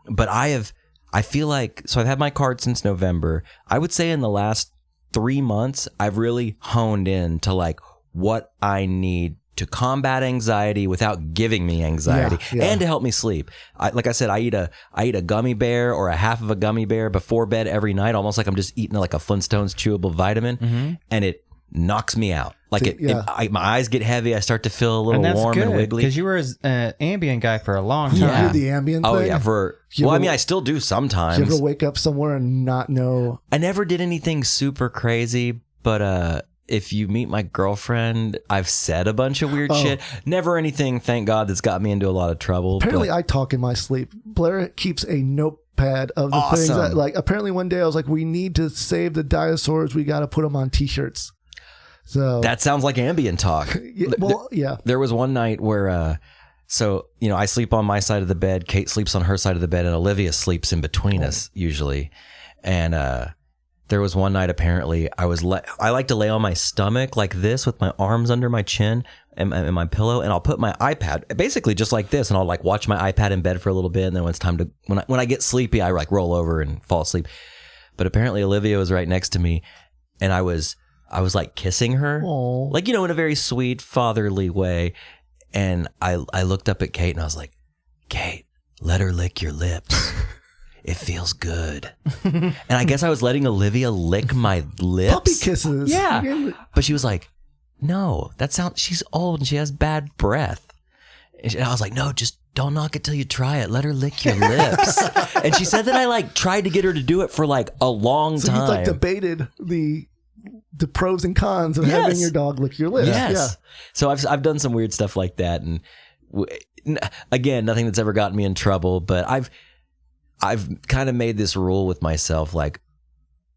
But I feel like, so I've had my card since November. I would say in the last 3 months, I've really honed in to like what I need to combat anxiety without giving me anxiety and to help me sleep. Like I said, I eat a gummy bear or a half of a gummy bear before bed every night, almost like I'm just eating like a Flintstones chewable vitamin, and it knocks me out. Like my eyes get heavy. I start to feel a little warm and wiggly. Because you were an Ambien guy for a long time. Yeah, the Ambien thing. Oh yeah, I still do sometimes. You ever wake up somewhere and not know? I never did anything super crazy, but if you meet my girlfriend, I've said a bunch of weird shit. Never anything, thank God, that's got me into a lot of trouble. Apparently, I talk in my sleep. Blair keeps a notepad of the things that, like, apparently one day I was like, we need to save the dinosaurs. We got to put them on t-shirts. So that sounds like Ambien talk. There was one night where, I sleep on my side of the bed. Kate sleeps on her side of the bed, and Olivia sleeps in between us usually. And, there was one night, apparently, I like to lay on my stomach like this with my arms under my chin and my pillow, and I'll put my iPad basically just like this, and I'll like watch my iPad in bed for a little bit, and then when it's time to when I get sleepy, I like roll over and fall asleep. But apparently, Olivia was right next to me, and I was like kissing her, like in a very sweet fatherly way, and I looked up at Kate and I was like, Kate, let her lick your lips. It feels good. And I guess I was letting Olivia lick my lips. Puppy kisses. Yeah. But she was like, no, she's old and she has bad breath. And I was like, no, just don't knock it till you try it. Let her lick your lips. And she said that I like tried to get her to do it for like a long time. So you like debated the pros and cons of having your dog lick your lips. Yes. Yeah. So I've done some weird stuff like that. And again, nothing that's ever gotten me in trouble, but I've kind of made this rule with myself, like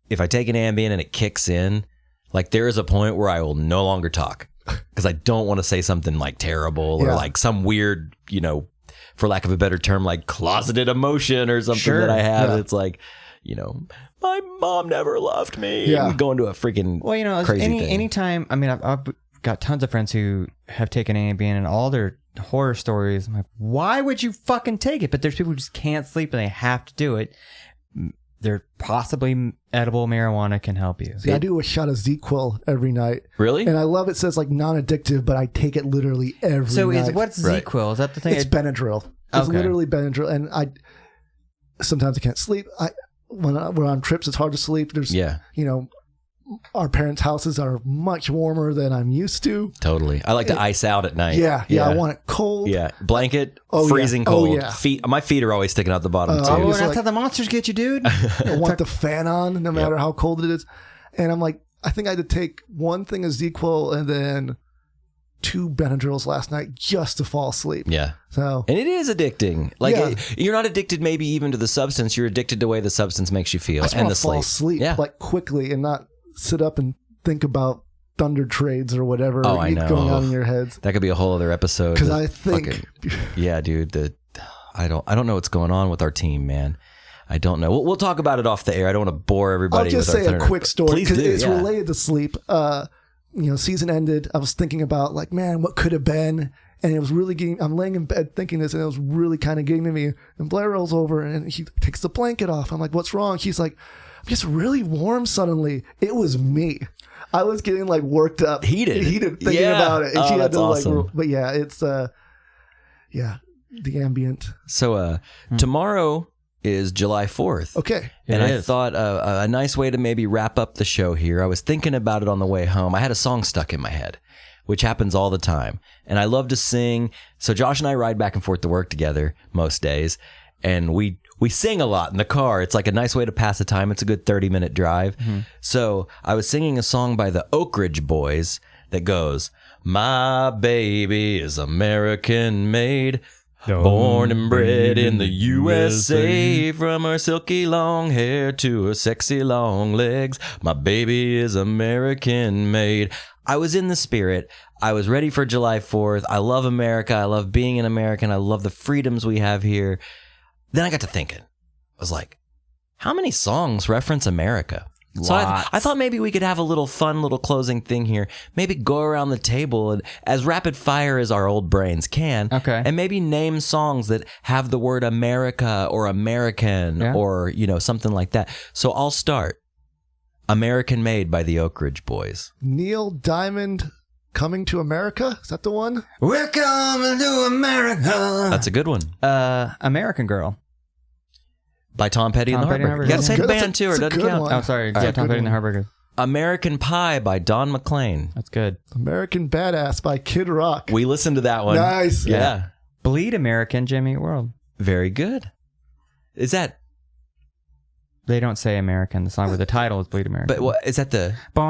if I take an Ambien and it kicks in, like there is a point where I will no longer talk because I don't want to say something like terrible or like some weird, for lack of a better term, like closeted emotion or something that I have. It's like, my mom never loved me. Yeah. I'm going to a freaking crazy thing. Anytime, I mean, I've got tons of friends who have taken Ambien and all their horror stories. I'm like, why would you fucking take it? But there's people who just can't sleep and they have to do it. There possibly edible marijuana can help you. See, I do a shot of ZQuil every night. Really? And I love it says like non-addictive, but I take it literally every night. So what's ZQuil? Is that the thing? It's Benadryl. It's literally Benadryl. And sometimes I can't sleep. When we're on trips, it's hard to sleep. There's, our parents' houses are much warmer than I'm used to. Totally. I like to ice out at night. Yeah. I want it cold. Yeah. Blanket, freezing cold. Feet. My feet are always sticking out the bottom too. That's how the monsters get you, dude. I want the fan on no matter how cold it is. And I'm like, I think I had to take one thing of ZQuil and then 2 Benadryls last night just to fall asleep. Yeah. So, and it is addicting. Like you're not addicted maybe even to the substance. You're addicted to the way the substance makes you feel and the sleep. Fall asleep like quickly and not sit up and think about thunder trades or whatever going on in your heads. That could be a whole other episode. Because I think, dude, I don't know what's going on with our team, man. I don't know. We'll talk about it off the air. I don't want to bore everybody. I'll just say a quick story because it's yeah. related to sleep. Season ended. I was thinking about like, man, what could have been, and it was really getting. I'm laying in bed thinking this, and it was really kind of getting to me. And Blair rolls over and he takes the blanket off. I'm like, what's wrong? He's like, I'm just really warm suddenly. It was me. I was getting like worked up, heated thinking about it. And she had to awesome. But yeah, it's the ambient. So tomorrow is July 4th. Okay. I thought a nice way to maybe wrap up the show here. I was thinking about it on the way home. I had a song stuck in my head, which happens all the time. And I love to sing. So Josh and I ride back and forth to work together most days. And we sing a lot in the car. It's like a nice way to pass the time. It's a good 30-minute drive. Mm-hmm. So I was singing a song by the Oak Ridge Boys that goes, my baby is American made, born and bred in the USA, from her silky long hair to her sexy long legs. My baby is American made. I was in the spirit. I was ready for July 4th. I love America. I love being an American. I love the freedoms we have here. Then I got to thinking. I was like, how many songs reference America? So I thought maybe we could have a little fun little closing thing here. Maybe go around the table and as rapid fire as our old brains can. Okay. And maybe name songs that have the word America or American or, something like that. So I'll start. American Made by the Oak Ridge Boys. Neil Diamond, Coming to America? Is that the one? We're coming to America. That's a good one. American Girl. By Tom Petty and the Heartbreakers. You gotta say the band too, or it doesn't count. Oh, sorry. Yeah, Tom Petty and the Heartbreakers. American Pie by Don McLean. That's good. American Badass by Kid Rock. We listened to that one. Nice. Yeah. Bleed American, Jimmy Eat World. Very good. Is that... They don't say American. The song with the title is Bleed American. But what is that the... They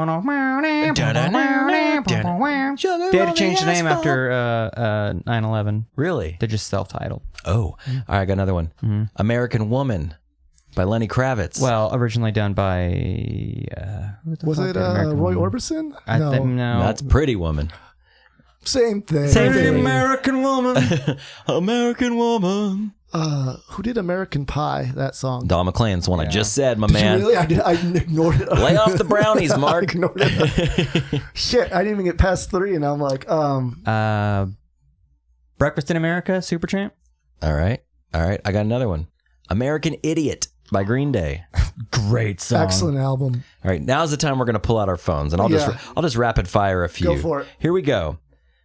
had to change the name after 9/11. Really? They're just self-titled. Oh. All right, I got another one. Mm-hmm. American Woman by Lenny Kravitz. Well, originally done by... was it Roy Orbison? No. That's Pretty Woman. Same thing. Same thing. American Woman. American Woman. Who did American Pie, that song? Don McLean's one I just said, my man. Really? I ignored it. Lay off the brownies, Mark. I ignored it. Shit, I didn't even get past 3 and I'm like, Breakfast in America, Supertramp. All right. I got another one. American Idiot by Green Day. Great song. Excellent album. All right, now's the time we're going to pull out our phones and I'll just rapid fire a few. Go for it. Here we go.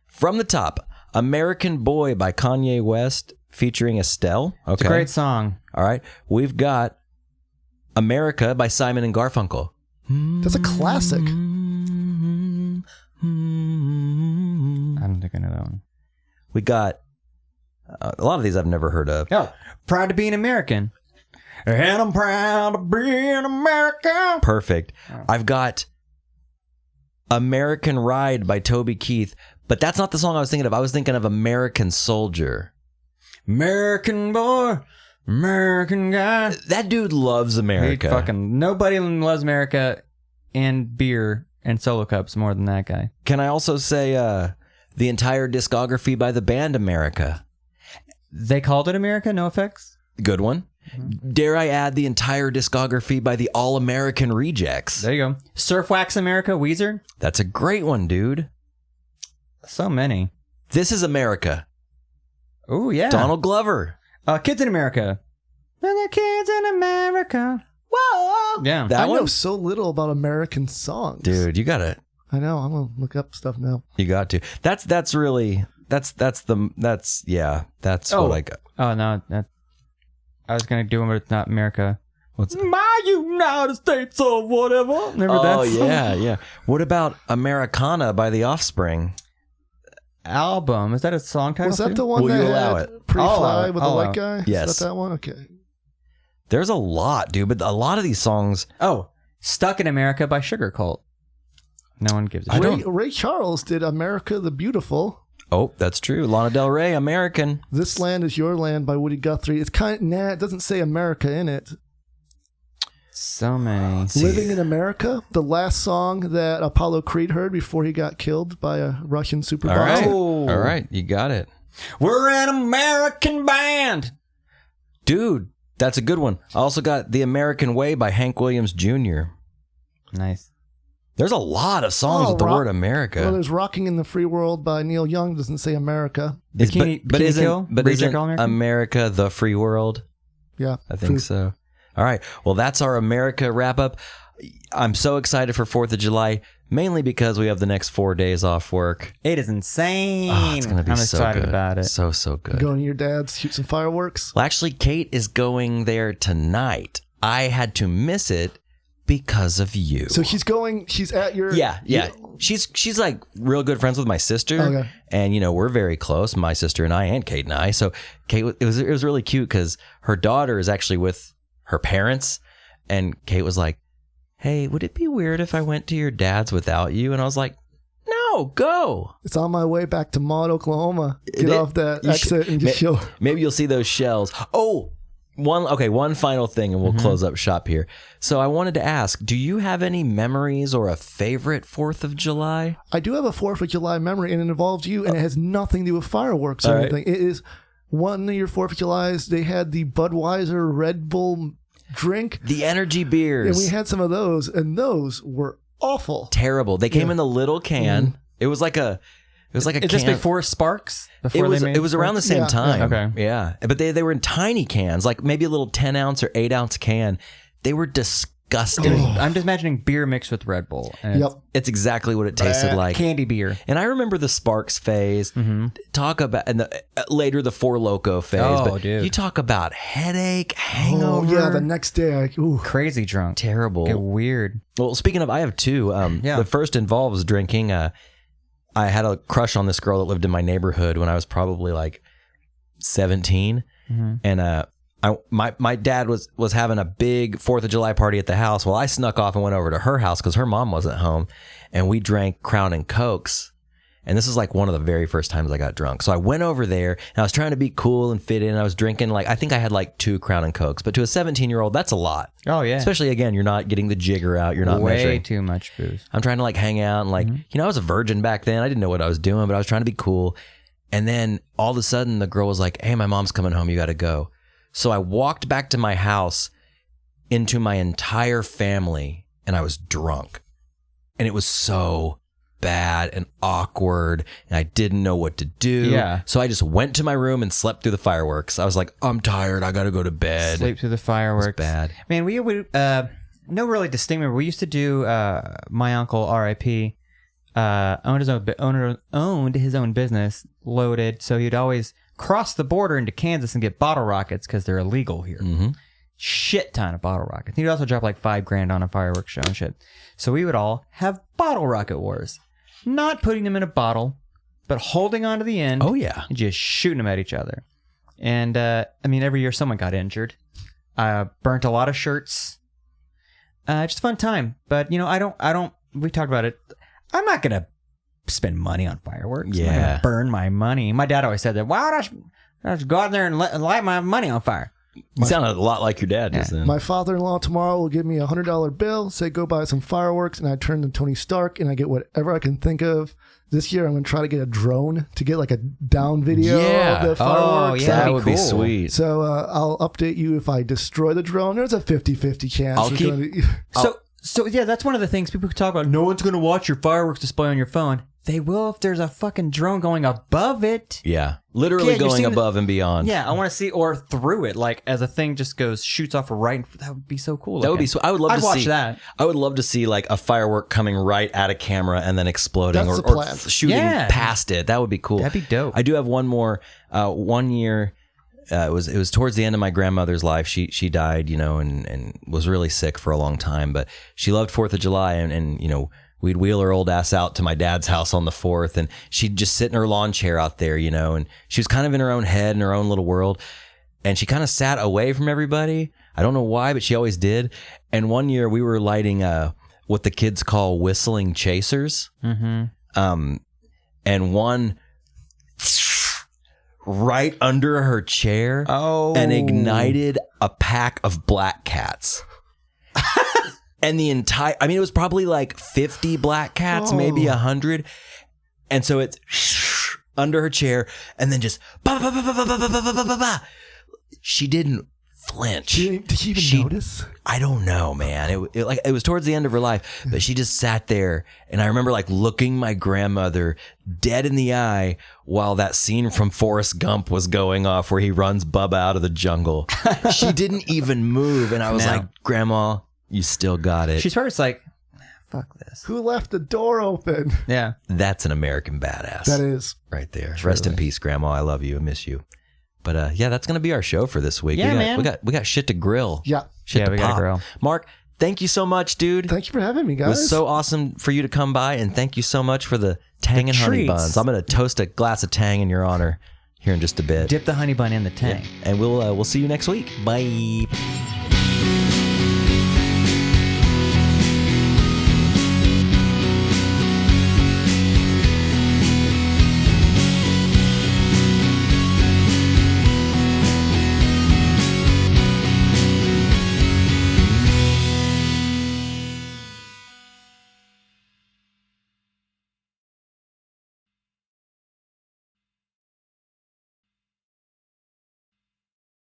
From the top, American Boy by Kanye West featuring Estelle. Okay. It's a great song. All right. We've got America by Simon and Garfunkel. That's a classic. I don't think I know that one. We got a lot of these I've never heard of. Oh, Proud to be an American. And I'm proud to be an American. Perfect. Oh. I've got American Ride by Toby Keith, but that's not the song I was thinking of. I was thinking of American Soldier. American boy, American guy. That dude loves America. Nobody loves America and beer and solo cups more than that guy. Can I also say the entire discography by the band America? They called it America, no effects. Good one. Mm-hmm. Dare I add the entire discography by the All American Rejects? There you go. Surf Wax America, Weezer. That's a great one, dude. So many. This Is America. Oh, yeah. Donald Glover. Kids in America. The Kids in America. Whoa. Yeah. I know so little about American songs. Dude, you got it. I know. I'm going to look up stuff now. You got to. That's what I got. Oh, no. I was going to do it, but it's not America. What's My United States or whatever. Remember that song? Oh, yeah. What about Americana by The Offspring? Album. Is that a song title? Was that the one that had Pre-Fly with the white guy? Yes. Is that one? Okay. There's a lot, dude, but a lot of these songs... Oh, Stuck in America by Sugar Cult. No one gives a shit. Ray Charles did America the Beautiful. Oh, that's true. Lana Del Rey, American. This Land Is Your Land by Woody Guthrie. It's kind of, it doesn't say America in it. So many. Living in America, the last song that Apollo Creed heard before he got killed by a Russian super bomber. All right, you got it. We're an American band. Dude, that's a good one. I also got The American Way by Hank Williams Jr. Nice. There's a lot of songs with the word America. Well, there's Rocking in the Free World by Neil Young. Doesn't say America. But isn't America the free world? Yeah. I think so. All right. Well, that's our America wrap up. I'm so excited for 4th of July, mainly because we have the next 4 days off work. It is insane. Oh, it's going to be I'm so excited good. about it. So good. Going to your dad's, shoot some fireworks? Well, actually, Kate is going there tonight. I had to miss it because of you. So she's at your... Yeah. She's like real good friends with my sister. Okay. And, we're very close, my sister and I, and Kate and I. So Kate, it was really cute because her daughter is actually with her parents. And Kate was like, hey, would it be weird if I went to your dad's without you? And I was like, no, go. It's on my way back to Maud, Oklahoma. Get off that exit and just show. Maybe you'll see those shells. Oh, one final thing and we'll close up shop here. So I wanted to ask, do you have any memories or a favorite 4th of July? I do have a 4th of July memory, and it involves you, and it has nothing to do with fireworks or anything. It is one of your 4th of Julys. They had the Budweiser Red Bull drink. The energy beers. And we had some of those, and those were awful. Terrible. They came in the little can. It was like a Is this before Sparks? It was around the same time. Okay. Yeah. But they were in tiny cans, like maybe a little 10 ounce or 8 ounce can. They were disgusting. I'm just imagining beer mixed with Red Bull. It's exactly what it tasted like. Candy beer. And I remember the Sparks phase. Talk about, and later the Four Loko phase. Oh, but dude. you talk about headache, hangover. Oh, yeah, the next day. Crazy drunk. Terrible. Get weird. Well, speaking of, I have two. The first involves drinking. I had a crush on this girl that lived in my neighborhood when I was probably like 17. And my dad was having a big 4th of July party at the house. Well, I snuck off and went over to her house because her mom wasn't home, and we drank Crown and Cokes. And this is like one of the very first times I got drunk. So I went over there and I was trying to be cool and fit in. I was drinking I think I had like 2 Crown and Cokes, but to a 17-year-old, that's a lot. Oh yeah. Especially again, you're not getting the jigger out. You're not measuring. Way too much booze. I'm trying to hang out and I was a virgin back then. I didn't know what I was doing, but I was trying to be cool. And then all of a sudden the girl was like, hey, my mom's coming home. You got to go. So I walked back to my house into my entire family, and I was drunk. And it was so bad and awkward, and I didn't know what to do. Yeah. So I just went to my room and slept through the fireworks. I was like, I'm tired. I got to go to bed. Sleep through the fireworks. It was bad. Man, we no really distinct memory. We used to do my uncle, R.I.P., owned his own business, loaded, so he'd always cross the border into Kansas and get bottle rockets because they're illegal here. Shit ton of bottle rockets. He'd also drop like $5,000 on a fireworks show and shit. So we would all have bottle rocket wars. Not putting them in a bottle, but holding on to the end. Oh, yeah. And just shooting them at each other. And, every year someone got injured. Burnt a lot of shirts. Just a fun time. But, we talked about it. I'm not going to spend money on fireworks. Yeah. I'm not going to burn my money. My dad always said that. Why would I just go out there and light my money on fire? You sounded a lot like your dad just then. My father-in-law tomorrow will give me a $100 bill, say go buy some fireworks, and I turn to Tony Stark and I get whatever I can think of. This year I'm going to try to get a drone to get a down video of the fireworks. That would be sweet. So I'll update you if I destroy the drone. There's a 50-50 chance. So yeah, that's one of the things people talk about. No one's going to watch your fireworks display on your phone. They will if there's a fucking drone going above it. Yeah. Literally going above and beyond. Yeah, I want to see, or through it, as a thing just shoots off right. That would be so cool. That would be so. I would love to watch that. I would love to see a firework coming right at a camera and then exploding or shooting past it. That would be cool. That'd be dope. I do have one more. One year, it was towards the end of my grandmother's life. She died, and was really sick for a long time. But she loved 4th of July, and we'd wheel her old ass out to my dad's house on the 4th, and she'd just sit in her lawn chair out there, and she was kind of in her own head, in her own little world, and she kind of sat away from everybody. I don't know why, but she always did. And one year we were lighting what the kids call whistling chasers. And one right under her chair and ignited a pack of black cats. And the entire, I mean, it was probably like 50 black cats, maybe 100. And so it's under her chair and then just bah, bah, bah, bah, bah, bah, bah, bah, bah, bah. She didn't flinch. Did she even notice? I don't know, man. It was towards the end of her life, but she just sat there, and I remember like looking my grandmother dead in the eye while that scene from Forrest Gump was going off where he runs Bubba out of the jungle. She didn't even move, and I was like, Grandma, you still got it. She's first like, fuck this. Who left the door open? Yeah. That's an American badass. That is. Right there. Truly. Rest in peace, Grandma. I love you. I miss you. But yeah, that's gonna be our show for this week. Yeah, we got shit to grill. Yeah. Shit to we pop. gotta grill. Mark, thank you so much, dude. Thank you for having me, guys. It was so awesome for you to come by, and thank you so much for the Tang and honey buns. I'm gonna toast a glass of Tang in your honor here in just a bit. Dip the honey bun in the Tang. Yeah. And we'll see you next week. Bye.